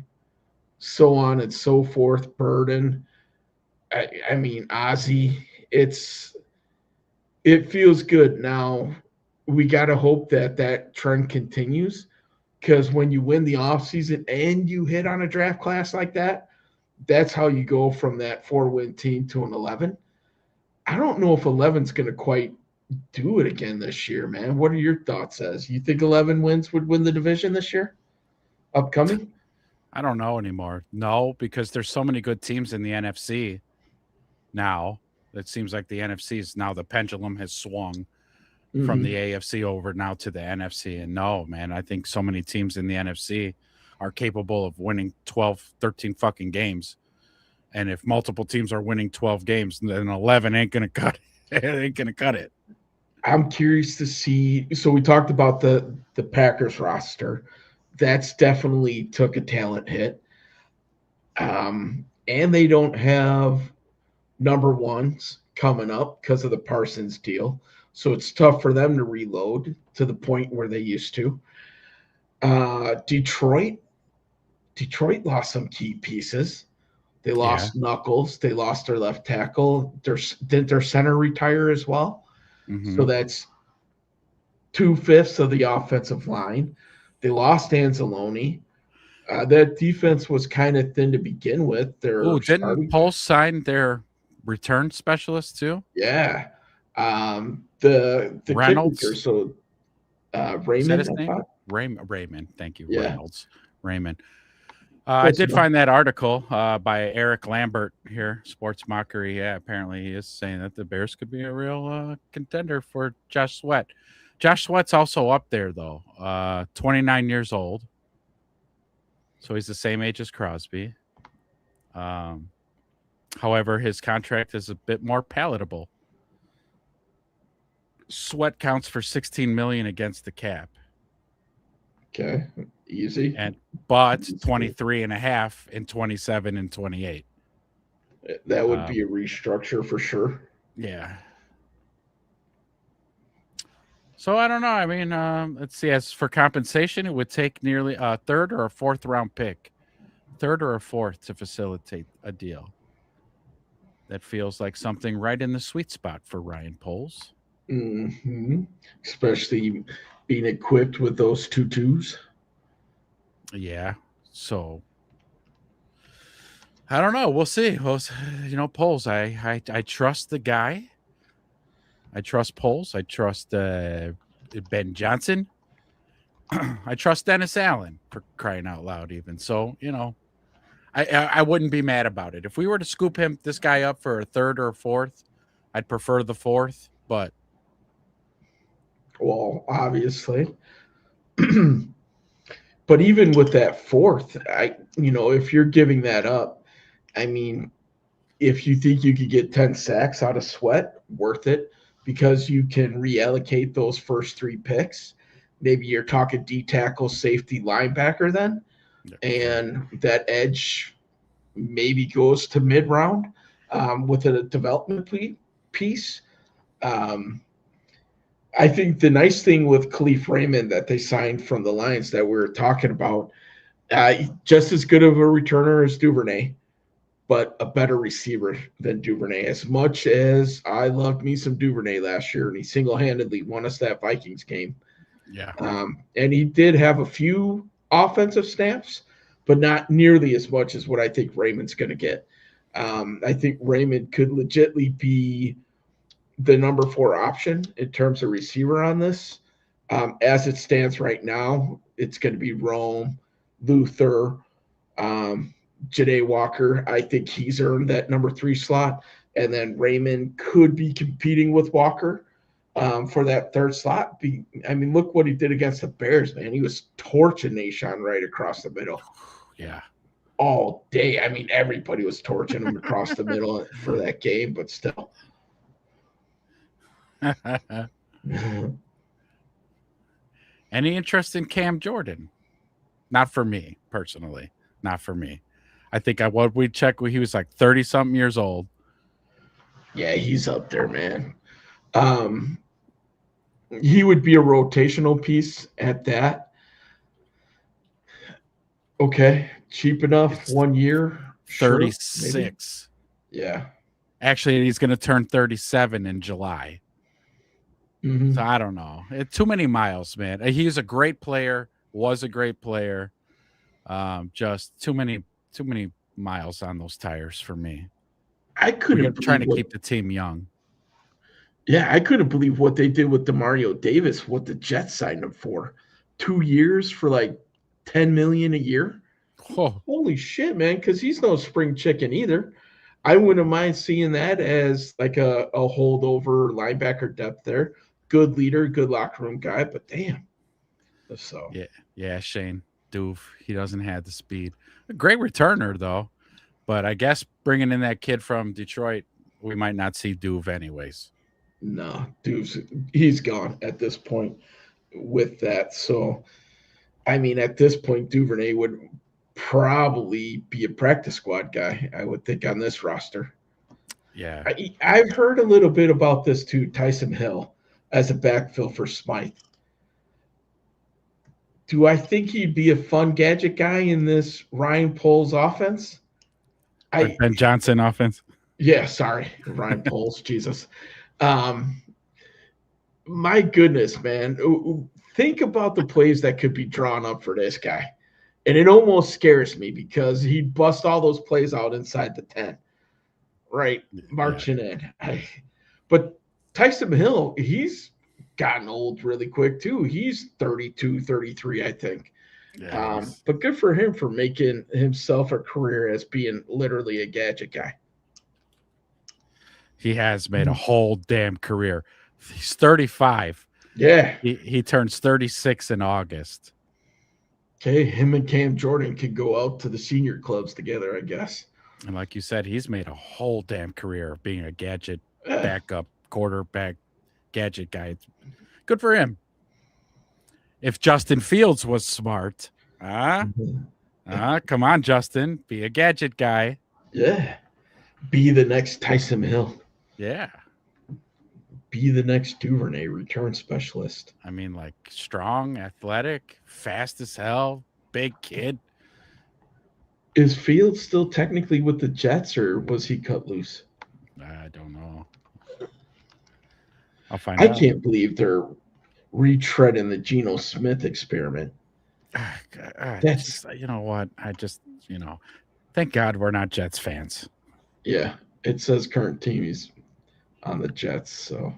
so on and so forth, Burden. I mean, Ozzy. It feels good. Now we got to hope that trend continues because when you win the offseason and you hit on a draft class like that, that's how you go from that 4-win team to an 11. I don't know if 11's going to quite do it again this year, man. What are your thoughts? As you think 11 wins would win the division this year? Upcoming? I don't know anymore. No, because there's so many good teams in the NFC now. It seems like the NFC is now, the pendulum has swung from the AFC over now to the NFC. And no, man, I think so many teams in the NFC are capable of winning 12, 13 fucking games. And if multiple teams are winning 12 games, then 11 ain't going to cut it. It ain't going to cut it. I'm curious to see. So we talked about the Packers roster. That's definitely took a talent hit. And they don't have number ones coming up because of the Parsons deal. So it's tough for them to reload to the point where they used to. Detroit lost some key pieces. They lost Knuckles. They lost their left tackle. Didn't their center retire as well? Mm-hmm. So that's 2/5 of the offensive line. They lost Anzalone. That defense was kind of thin to begin with. Oh, Their didn't starting, Pulse sign their return specialist too? yeah. The kicker, Reynolds, so is that Raymond, his I name? thought. Raymond. Thank you, Yeah, Reynolds. Raymond. I close did enough. find that article by Eric Lambert here, Sports Mockery. Yeah, apparently he is saying that the Bears could be a real contender for Josh Sweat. Josh Sweat's also up there though, 29 years old, so he's the same age as Crosby. Um, However, his contract is a bit more palatable. Sweat counts for 16 million against the cap, Okay, easy. and but 23 and a half in 27 and 28. That would Um, be a restructure for sure. yeah. So I don't know. I mean, let's see. As for compensation, it would take nearly a third or a fourth round pick, third or a fourth to facilitate a deal. That feels like something right in the sweet spot for Ryan Poles. Hmm. Especially being equipped with those two twos. Yeah. So I don't know. We'll see. Well, Poles. I trust the guy. I trust Poles. I trust Ben Johnson. I trust Dennis Allen for crying out loud. Even so, I wouldn't be mad about it if we were to scoop this guy up for a third or a fourth. I'd prefer the fourth, but Well, obviously. But even with that fourth, if you're giving that up, I mean, if you think you could get 10 sacks out of Sweat, worth it because you can reallocate those first three picks. Maybe you're talking D tackle, safety, linebacker then, sure. and that edge maybe goes to mid round with a development piece. Um, I think the nice thing with Khalif Raymond that they signed from the Lions that we were talking about, just as good of a returner as Duvernay, but a better receiver than Duvernay. As much as I loved me some Duvernay last year, and he single handedly won us that Vikings game. Yeah. And he did have a few offensive snaps, but not nearly as much as what I think Raymond's going to get. I think Raymond could legitly be the number 4 option in terms of receiver on this. As it stands right now, it's going to be Rome, Luther, Janae Walker. I think he's earned that number 3 slot. And then Raymond could be competing with Walker for that third slot. I mean, look what he did against the Bears, man. He was torching Nashon right across the middle. Yeah. All day. I mean, everybody was torching him across the middle for that game, but still. Any interest in Cam Jordan? Not for me personally. Not for me. I think what we checked, he was like 30 something years old. Yeah, he's up there, man. He would be a rotational piece at that. Okay, cheap enough, It's 1 year, sure, maybe. 36. Yeah. Actually, he's going to turn 37 in July. Mm-hmm. So I don't know. Too many miles, man. He's a great player. Was a great player. Just too many miles on those tires for me. I couldn't Trying believe to keep the team young. Yeah, I couldn't believe what they did with Demario Davis, what the Jets signed him for. 2 years for like 10 million a year. Oh, Holy shit, man, because he's no spring chicken either. I wouldn't mind seeing that as like a holdover linebacker depth there. Good leader, good locker room guy, but damn. So yeah, Shane Doof. He doesn't have the speed. A great returner though, but I guess bringing in that kid from Detroit, we might not see Doof anyways. no, he's gone at this point with that. So I mean, at this point, Duvernay would probably be a practice squad guy, I would think, on this roster. Yeah. I've heard a little bit about this too, Tyson Hill as a backfill for Smythe. Do I think he'd be a fun gadget guy in this Ryan Poles offense? Ben Johnson offense. Yeah, sorry, Ryan Poles, Jesus. My goodness, man. Think about the plays that could be drawn up for this guy. And it almost scares me because he'd bust all those plays out inside the 10, right? Yeah, Marching in. But Tyson Hill, he's gotten old really quick too. He's 32, 33, I think. yeah. But good for him for making himself a career as being literally a gadget guy. He has made a whole damn career. He's 35. Yeah. He turns 36 in August. Okay. Him and Cam Jordan could go out to the senior clubs together, I guess. And like you said, he's made a whole damn career of being a gadget Yeah. backup quarterback gadget guy. It's good for him. If Justin Fields was smart, come on, Justin, be a gadget guy. Yeah. Be the next Tyson Hill. Yeah. Be the next Duvernay return specialist. I mean, like strong, athletic, fast as hell, big kid. Is Fields still technically with the Jets or was he cut loose? I don't know. I'll find I out. can't believe they're retreading the Geno Smith experiment. That's you know what? Thank God we're not Jets fans. Yeah, it says current team he's on the Jets, so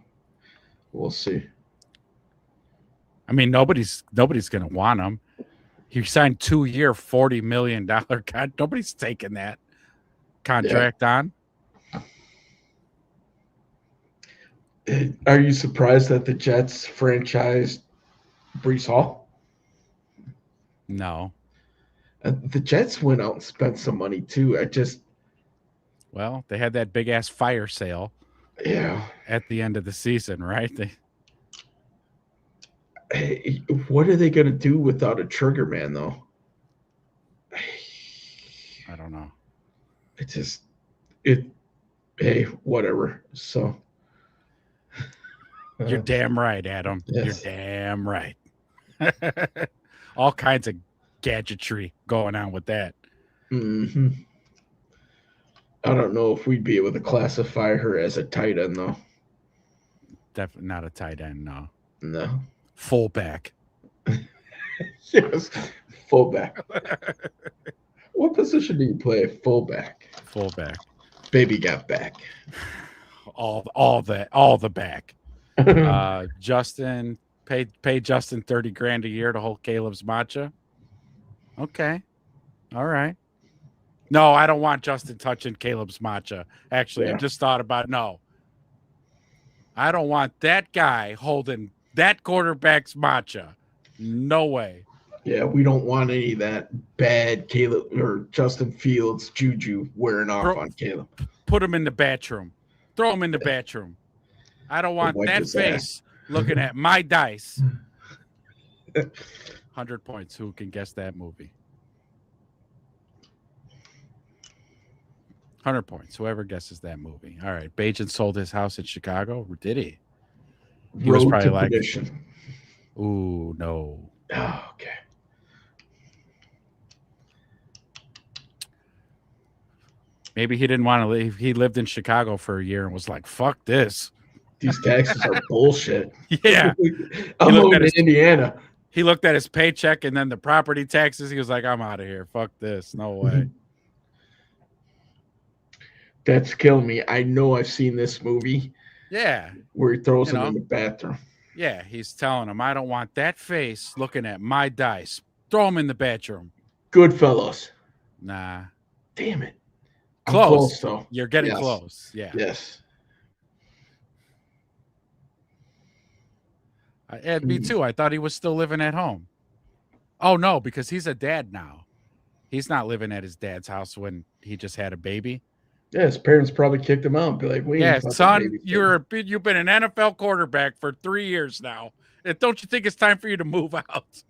we'll see. I mean, nobody's gonna want him. He signed 2-year, $40 million contract. Nobody's taking that contract on. Are you surprised that the Jets franchised Brees Hall? No. The Jets went out and spent some money too. Well, they had that big ass fire sale Yeah. at the end of the season, right? What are they going to do without a trigger man, though? I don't know. Hey, whatever. So. You're damn right, Adam. Yes. You're damn right. All kinds of gadgetry going on with that. Mm-hmm. I don't know if we'd be able to classify her as a tight end, though. Definitely not a tight end, no. No. Fullback. Yes, fullback. What position do you play? Fullback. Fullback. Baby got back. All the back. Justin pay Justin $30,000 a year to hold Caleb's matcha. Okay. All right. No, I don't want Justin touching Caleb's matcha. Actually, Yeah. I just thought about no. I don't want that guy holding that quarterback's matcha. No way. Yeah, we don't want any of that bad Caleb or Justin Fields juju wearing off on Caleb. Put him in the bathroom. Throw him in the bathroom. I don't want Wipe that his face looking at my dice. 100 points. Who can guess that movie? 100 points. Whoever guesses that movie. All right. Bajan sold his house in Chicago. Did he? He was Road probably to like, perdition. ooh, no. Oh, okay. Maybe he didn't want to leave. He lived in Chicago for a year and was like, fuck this. These taxes are bullshit. Yeah. I'm looked moving at his- to Indiana. He looked at his paycheck and then the property taxes. He was like, I'm out of here. Fuck this. No way. That's killing me. I know I've seen this movie Yeah. where he throws You him know. in the bathroom. Yeah. He's telling him, I don't want that face looking at my dice. Throw him in the bedroom. Goodfellas. Nah. Damn it. I'm Close. though. You're getting Yes. close. Yeah. Yes. And me too. I thought he was still living at home. Oh, no, because he's a dad now. He's not living at his dad's house when he just had a baby. Yeah, his parents probably kicked him out and be like, we Yeah, ain't fucking son, babysitting. you've been an NFL quarterback for 3 years now. And don't you think it's time for you to move out?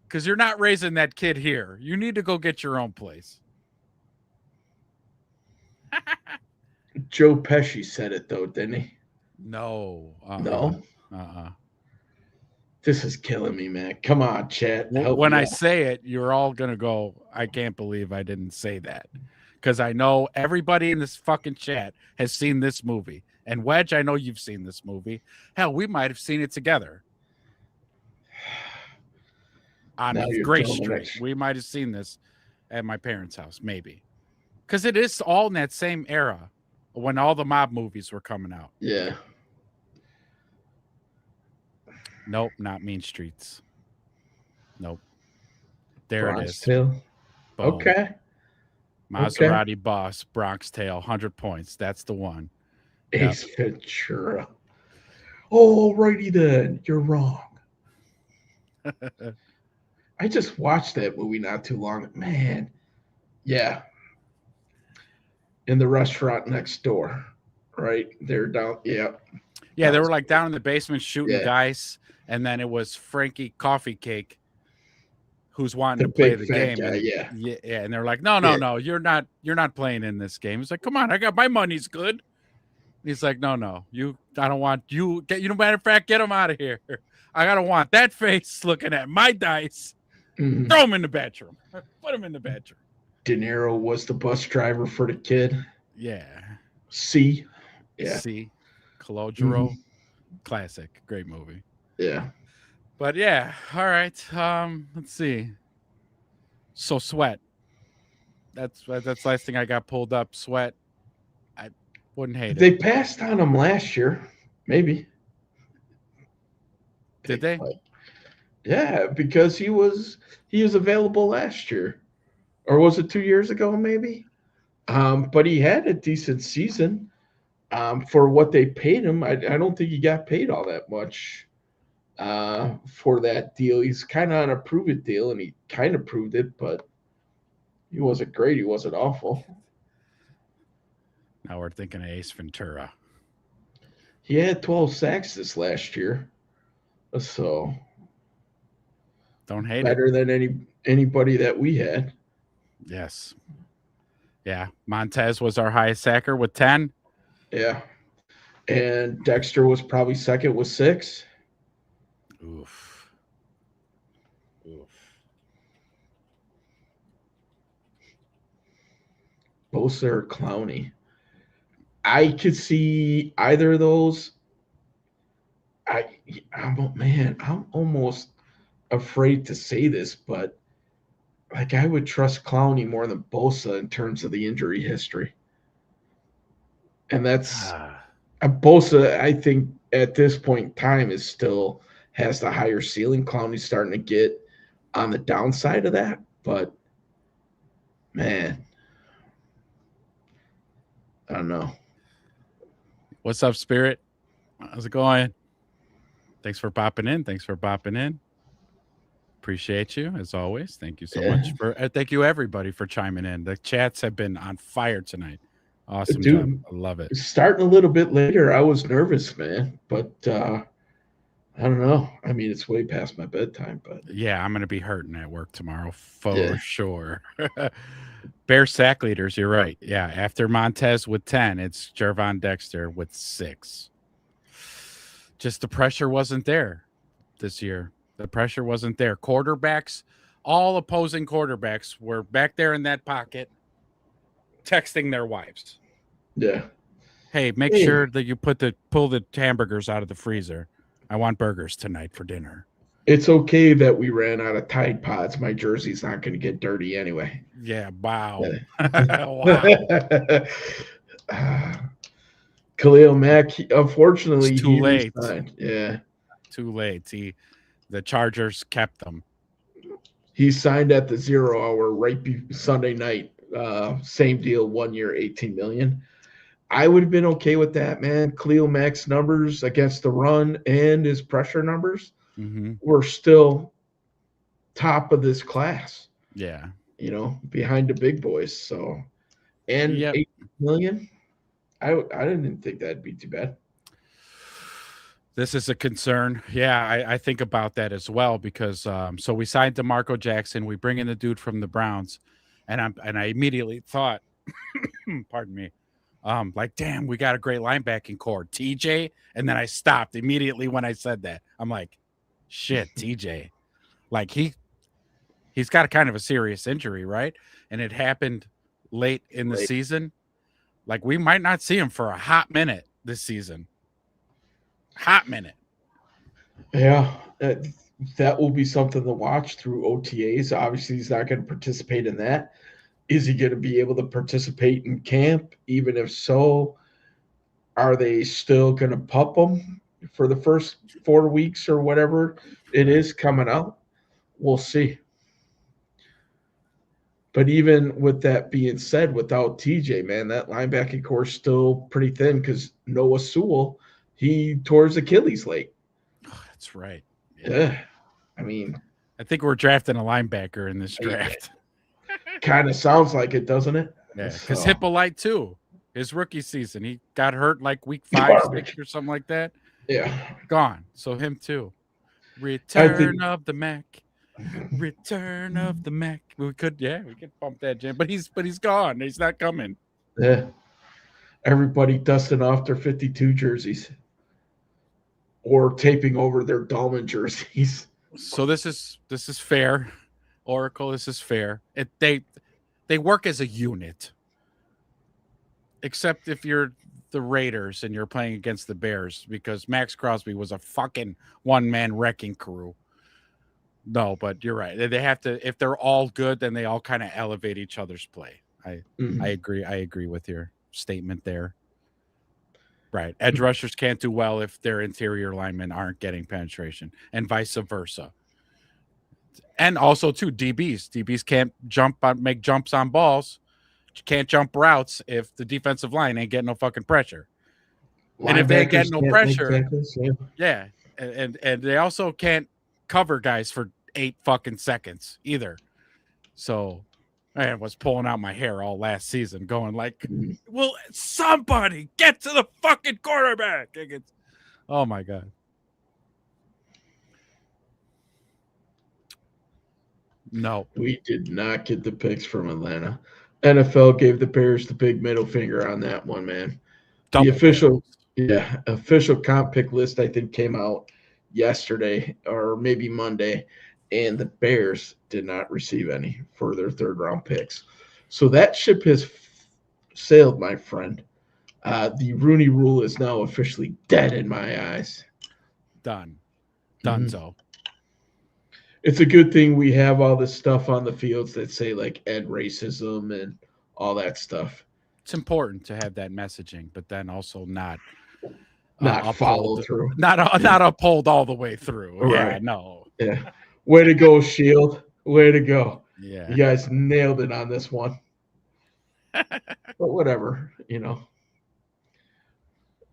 Because you're not raising that kid here. You need to go get your own place. Joe Pesci said it though, didn't he? No. No. Uh-uh. This is killing me, man. Come on, chat. Help When me I out. say it, you're all going to go, I can't believe I didn't say that. because I know everybody in this fucking chat has seen this movie. And Wedge, I know you've seen this movie. Hell, we might have seen it together on Now you're Grace throwing an Street. extra. We might have seen this at my parents' house, maybe. Because it is all in that same era when all the mob movies were coming out. Yeah. Nope, not Mean Streets. Nope. There Bronx it is. Tale. Boom. Okay. Maserati Boss, Bronx Tale, 100 points. That's the one. Yep. Ace Ventura. Oh, righty then. You're wrong. I just watched that movie not too long. Man. Yeah. In the restaurant next door. Right? They're down. Yeah. Yeah, they were like down in the basement shooting Yeah. dice, and then it was Frankie Coffee Cake who's wanting The to play big the fat game. guy, And, yeah. and they're like, no, you're not playing in this game. He's like, come on, I got my money's good. And he's like, no, I don't want you. No matter of fact, get him out of here. I don't want that face looking at my dice. Mhm. Throw him in the bedroom. Put him in the bedroom. De Niro was the bus driver for the kid. Yeah. C. Yeah. See, Calogero, classic, great movie. Yeah. But yeah, all right. Let's see. So Sweat. That's the last thing I got pulled up. Sweat. I wouldn't hate They it. passed on him last year. Maybe. Did they? Yeah, because he was available last year. Or was it 2 years ago, maybe? But he had a decent season. For what they paid him, I don't think he got paid all that much for that deal. He's kind of on a prove it deal, and he kind of proved it, but he wasn't great. He wasn't awful. Now we're thinking of Ace Ventura. He had 12 sacks this last year, so Don't hate better it. than anybody that we had. Yes. Yeah. Montez was our highest sacker with 10. Yeah, and Dexter was probably second with 6. Oof. Bosa or Clowney. I could see either of those. I'm almost afraid to say this, but like I would trust Clowney more than Bosa in terms of the injury history. And that's Bosa, I think at this point in time is still has the higher ceiling. Clowney's starting to get on the downside of that, but man, I don't know. What's up, Spirit? How's it going? Thanks for popping in. Appreciate you as always. Thank you so much thank you everybody for chiming in. The chats have been on fire tonight. Awesome job. I love it. Starting a little bit later, I was nervous, man, but I don't know. I mean, it's way past my bedtime, but yeah, I'm gonna be hurting at work tomorrow for sure. Bear sack leaders, you're right. Yeah, after Montez with 10, it's Jervon Dexter with 6. Just the pressure wasn't there this year. The pressure wasn't there. Quarterbacks, all opposing quarterbacks were back there in that pocket texting their wives. Yeah. Hey, make sure that you pull the hamburgers out of the freezer. I want burgers tonight for dinner. It's okay that we ran out of Tide Pods. My jersey's not going to get dirty anyway. Yeah, wow. Khalil Mack, unfortunately, it's too late. Resigned. Yeah. Too late. The Chargers kept them. He signed at the 0 hour right Sunday night. Same deal, 1 year, $18 million. I would have been okay with that, man. Khalil Mack's numbers against the run and his pressure numbers were still top of this class. Yeah. Behind the big boys. So, and $8 million, I didn't think that'd be too bad. This is a concern. Yeah, I think about that as well because so we signed DeMarco Jackson. We bring in the dude from the Browns, and I immediately thought, pardon me, like, damn, we got a great linebacking core, TJ. And then I stopped immediately when I said that. I'm like, shit, TJ. Like he's got a kind of a serious injury, right? And it happened late in the Late. season, like we might not see him for a hot minute this season. Hot minute. Yeah, that will be something to watch through OTAs. Obviously, he's not going to participate in that. Is he going to be able to participate in camp? Even if so, are they still going to pup him for the first 4 weeks or whatever it Right. is coming out? We'll see. But even with that being said, without TJ, man, that linebacking core is still pretty thin because Noah Sewell, he tore his Achilles late. Oh, that's right. Yeah. Yeah. I mean, I think we're drafting a linebacker in this it draft. kind of sounds like it, doesn't it? Yeah, because So Hippolyte too. His rookie season, he got hurt like week 5, 6, garbage. or something like that. Yeah. Gone. So him too. I Return think of the Mac. Return of the Mac. We could bump that jam, but he's gone. He's not coming. yeah, everybody dusting off their 52 jerseys or taping over their Dolman jerseys. So this is fair, Oracle. This is fair. They work as a unit, except if you're the Raiders and you're playing against the Bears, because Max Crosby was a fucking one man wrecking crew. No, but you're right. They have to. If they're all good, then they all kind of elevate each other's play. I Mhm. agree. I agree with your statement there. Right. Edge rushers can't do well if their interior linemen aren't getting penetration, and vice versa. And also too, DBs can't make jumps on balls. Can't jump routes if the defensive line ain't getting no fucking pressure. And if they ain't Linebackers getting no can't make pressure, tackles. Yeah. yeah, and they also can't cover guys for 8 fucking seconds either. So I was pulling out my hair all last season, going like, Mhm. "Will somebody get to the fucking quarterback?" Oh my god. No. We did not get the picks from Atlanta. NFL gave the Bears the big middle finger on that one, man. The Double official, barrels. yeah, official comp pick list I think came out yesterday or maybe Monday, and the Bears did not receive any for their third round picks. So that ship has sailed, my friend. The Rooney Rule is now officially dead in my eyes. Done. Mhm. Dunzo. It's a good thing we have all this stuff on the fields that say like end racism and all that stuff. It's important to have that messaging, but then also not Not follow uphold, through. not uphold all the way through. Yeah, Right. no. Yeah. Way to go, Shield. Way to go. You Yeah. guys nailed it on this one. But whatever, you know.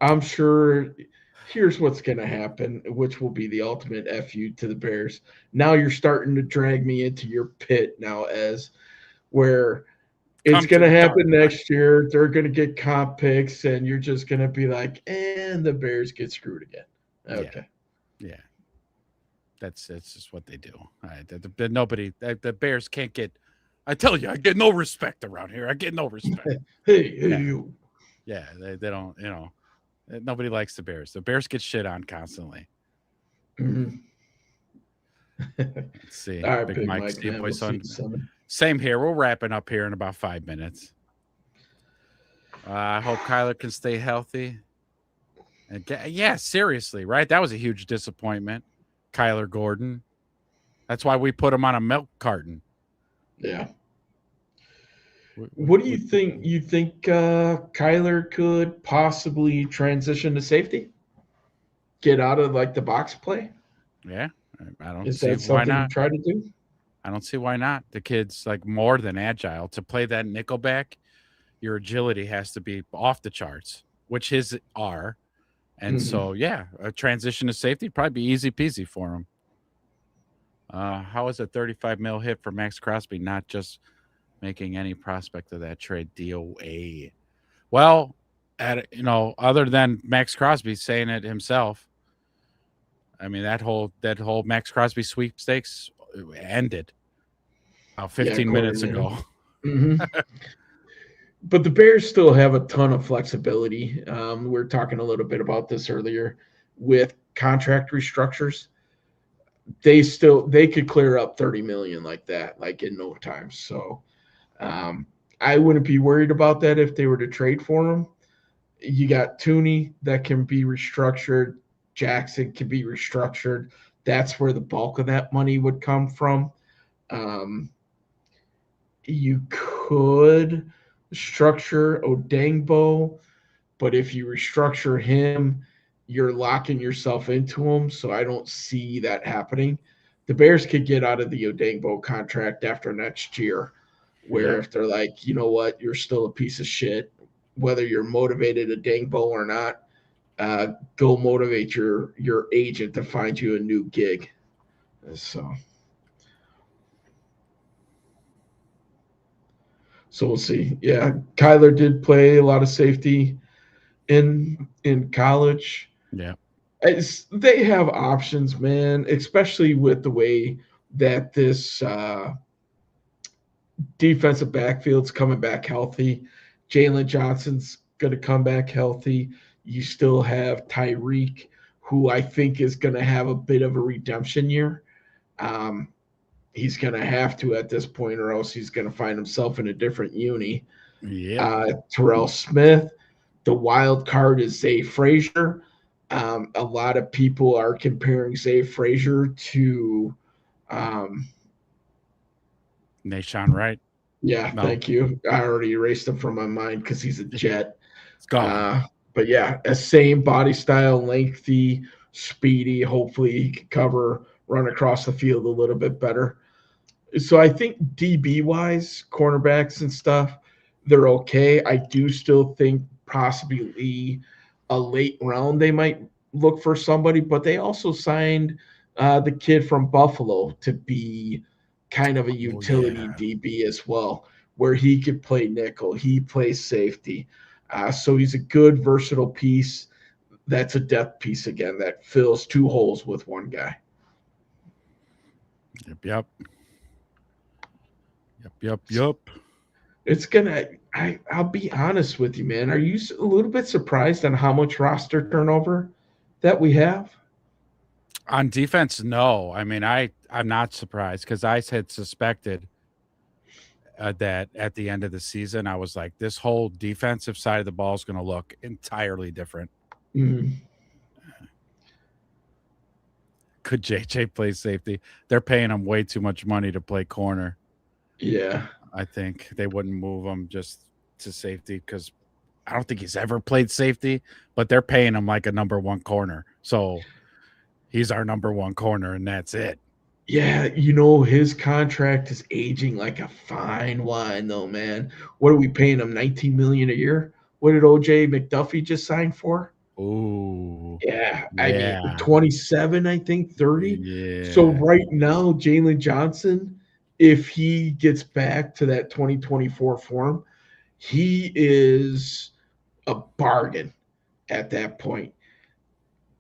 I'm sure here's what's going to happen, which will be the ultimate FU to the Bears. Now you're starting to drag me into your pit now, as where it's Come going to to the dark happen side. next year. They're going to get comp picks, and you're just going to be like, and the Bears get screwed again. Yeah. Okay. Yeah. That's just what they do. Nobody, the Bears can't get. I tell you, I get no respect around here. I get no respect. Hey, Yeah, you. yeah. They don't. Nobody likes the Bears. The Bears get shit on constantly. Mhm. Let's see, All right, Big Big Mike, Mike, see you, man. boy, We'll see you son. Sunday. Same here. We're wrapping up here in about 5 minutes. I hope Kyler can stay healthy. And yeah, seriously, right? That was a huge disappointment. Kyler Gordon. That's why we put him on a milk carton. Yeah. We, we, What do you we, think? You think Kyler could possibly transition to safety? Get out of like the box play? yeah, I don't Is see that why something to not. try to do? I don't see why not. The kid's like more than agile. To play that nickelback, your agility has to be off the charts, which his are. And Mhm. so, yeah, a transition to safety would probably be easy peasy for him. How is a 35 mil hit for Max Crosby not just making any prospect of that trade DOA? Well, other than Max Crosby saying it himself, I mean that whole Max Crosby sweepstakes ended about Yeah, 15 according minutes to him. ago. Hmm. But the Bears still have a ton of flexibility. We are talking a little bit about this earlier with contract restructures. They could clear up 30 million like that, like in no time. So I wouldn't be worried about that if they were to trade for him. You got Tooney that can be restructured. Jackson can be restructured. That's where the bulk of that money would come from. Um, you could structure Odengbo, but if you restructure him, you're locking yourself into him. So I don't see that happening. The Bears could get out of the Odengbo contract after next year, where Yep. if they're like, you know what, you're still a piece of shit, whether you're motivated Odengbo or not, go motivate your agent to find you a new gig. So we'll see. Yeah, Kyler did play a lot of safety in college. Yeah. They have options, man, especially with the way that this defensive backfield's coming back healthy. Jalen Johnson's going to come back healthy. You still have Tyreek, who I think is going to have a bit of a redemption year. Um, he's going to have to at this point, or else he's going to find himself in a different uni. Yep. Terrell Smith. The wild card is Zay Frazier. A lot of people are comparing Zay Frazier to, um, Nashawn Wright. yeah, No, thank you. I already erased him from my mind because he's a Jet. it's gone. But yeah, a same body style, lengthy, speedy. Hopefully, he can cover, run across the field a little bit better. So I think DB wise, cornerbacks and stuff, they're okay. I do still think possibly a late round they might look for somebody, but they also signed the kid from Buffalo to be kind of a Oh utility yeah. DB as well, where he could play nickel, he plays safety. So he's a good versatile piece. That's a depth piece again that fills two holes with one guy. Yep. Yep. Yep. Yep. Yep. It's gonna. I'll be honest with you, man. Are you a little bit surprised on how much roster turnover that we have? On defense, no. I mean, I'm not surprised because I had suspected that at the end of the season, I was like, this whole defensive side of the ball is going to look entirely different. Mm, Could JJ play safety? They're paying him way too much money to play corner. yeah, I think they wouldn't move him just to safety because I don't think he's ever played safety, but they're paying him like a number one corner. So he's our number one corner, and that's it. yeah. You know his contract is aging like a fine wine, though, man. What are we paying him? 19 million a year. What did OJ McDuffie just sign for? Ooh, Yeah, I mean yeah, 27, I think 30. So yeah. right now, Jalen Johnson, if he gets back to that 2024 form, he is a bargain at that point.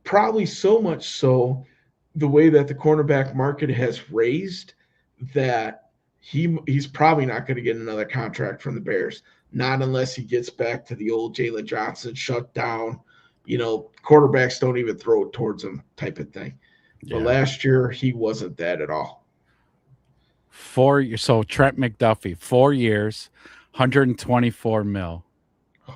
Probably so much so the way that the cornerback market has raised that he's probably not going to get another contract from the Bears. Not unless he gets back to the old Jalen Johnson shut down. Quarterbacks don't even throw it towards him type of thing. But Yeah. last year he wasn't that at all. 4 years. So Trent McDuffie, 4 years, 124 mil.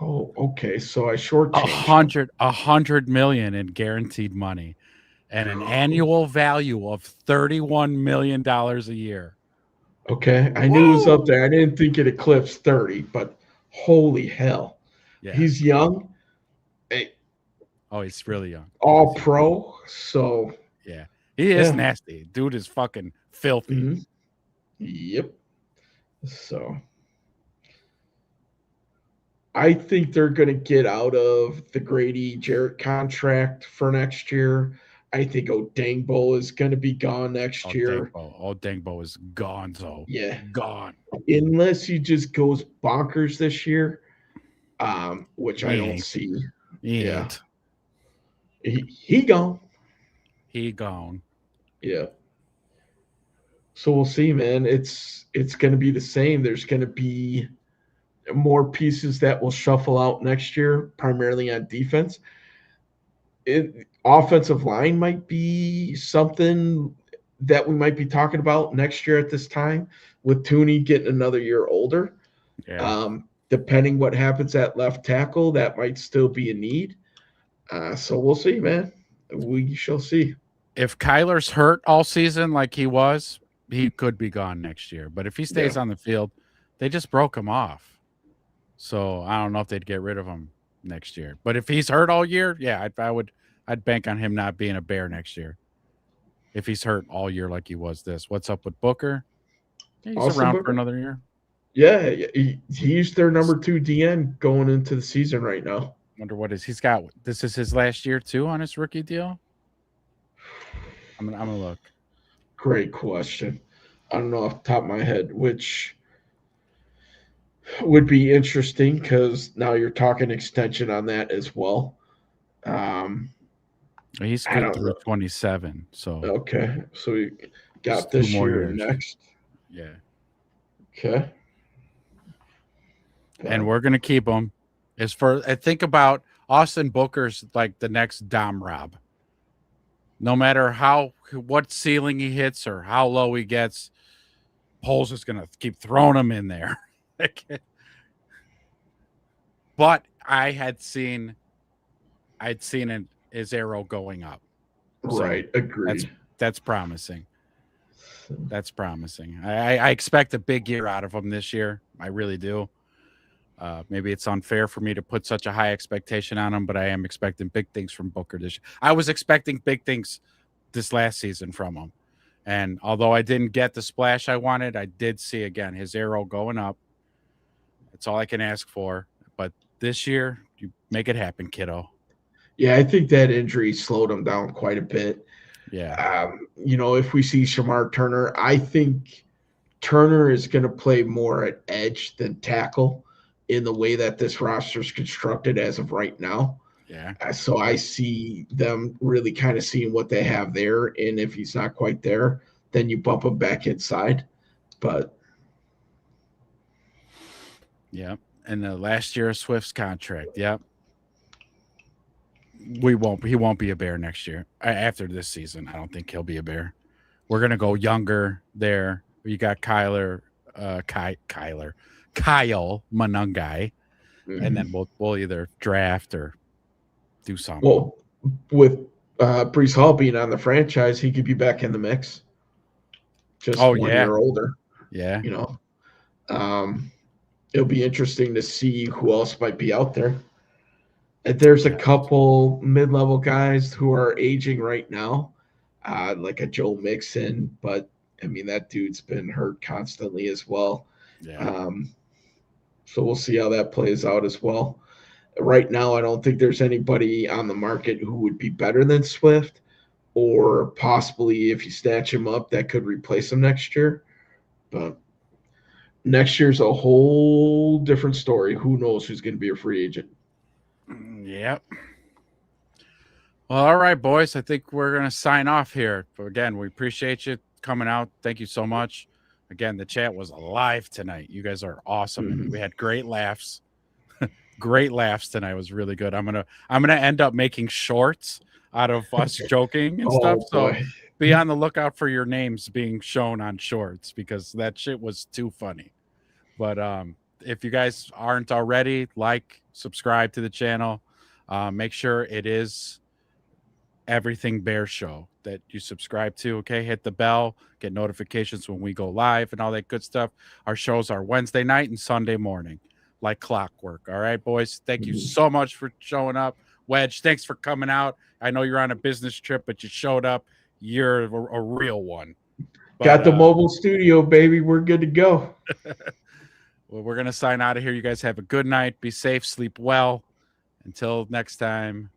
Oh, okay. So I A shortchanged him. hundred, 100 million in guaranteed money and an annual value of $31 million a year. Okay. I knew it was up Whoa. there. I didn't think it eclipsed 30, but holy hell. Yeah. He's young, eh, Oh, he's really young. He all is young. pro. So, Yeah. He is yeah. nasty. Dude is fucking filthy. Mhm. Yep. So I think they're going to get out of the Grady Jarrett contract for next year. I think Odangbo is going to be gone next Oh, year. Dangbo. Oh, Dangbo is gone. So Yeah. gone. Unless he just goes bonkers this year, which I He don't ain't. see. He Yeah. ain't. He gone. He gone. Yeah. So we'll see, man. It's going to be the same. There's going to be more pieces that will shuffle out next year, primarily on defense. Offensive line might be something that we might be talking about next year at this time with Tooney getting another year older. Yeah. Depending what happens at left tackle, that might still be a need. So we'll see, man. We shall see. If Kyler's hurt all season like he was, he could be gone next year. But if he Yeah. stays on the field, they just broke him off. So I don't know if they'd get rid of him next year. But if he's hurt all year, yeah, I'd bank on him not being a Bear next year. If he's hurt all year like he was this. What's up with Booker? Yeah, he's Austin around for Booker. another year. Yeah, he's their number 2 DN going into the season right now. Wonder what is he's got. This is his last year too on his rookie deal. I'm gonna look. Great question. I don't know off the top of my head, which would be interesting because now you're talking extension on that as well. He's I good don't through know. 27. So Okay, so we it's got 2 this more year and years. next. Yeah. Okay. And we're gonna keep him. As for I think about Austin Booker's like the next Dom Rob. No matter what ceiling he hits or how low he gets, Poles is gonna keep throwing him in there. But I'd seen his arrow going up. So Right, agreed. that's promising. That's promising. I expect a big year out of him this year. I really do. Maybe it's unfair for me to put such a high expectation on him, but I am expecting big things from Booker this year. I was expecting big things this last season from him. And although I didn't get the splash I wanted, I did see again his arrow going up. That's all I can ask for. But this year, you make it happen, kiddo. Yeah, I think that injury slowed him down quite a bit. Yeah. If we see Shamar Turner, I think Turner is going to play more at edge than tackle in the way that this roster is constructed as of right now. Yeah. So I see them really kind of seeing what they have there. And if he's not quite there, then you bump him back inside. But yeah. And the last year of Swift's contract. Yep. He won't be a Bear next year. After this season, I don't think he'll be a Bear. We're gonna go younger there. You got Kyle Manungai, and then we'll either draft or do something. Well, with Brees Hall being on the franchise, he could be back in the mix. Just 1 year older. Yeah. It'll be interesting to see who else might be out there. There's a couple mid-level guys who are aging right now, like a Joe Mixon, but I mean that dude's been hurt constantly as well. Yeah. So we'll see how that plays out as well. Right now, I don't think there's anybody on the market who would be better than Swift, or possibly if you snatch him up, that could replace him next year. But next year's a whole different story. Who knows who's going to be a free agent? Yep. Well, all right, boys. I think we're going to sign off here. But again, we appreciate you coming out. Thank you so much. Again, the chat was alive tonight. You guys are awesome. And we had great laughs. Great laughs tonight. It was really good. I'm gonna end up making shorts out of us joking and stuff. So be on the lookout for your names being shown on shorts because that shit was too funny. But if you guys aren't already, subscribe to the channel. Make sure it is Everything Bear Show that you subscribe to. Okay, hit the bell, get notifications when we go live and all that good stuff. Our shows are Wednesday night and Sunday morning, like clockwork. All right, boys. Thank you so much for showing up. Wedge, thanks for coming out. I know you're on a business trip, but you showed up. You're a real one. Got the mobile studio, baby. We're good to go. Well, we're going to sign out of here. You guys have a good night. Be safe. Sleep well. Until next time.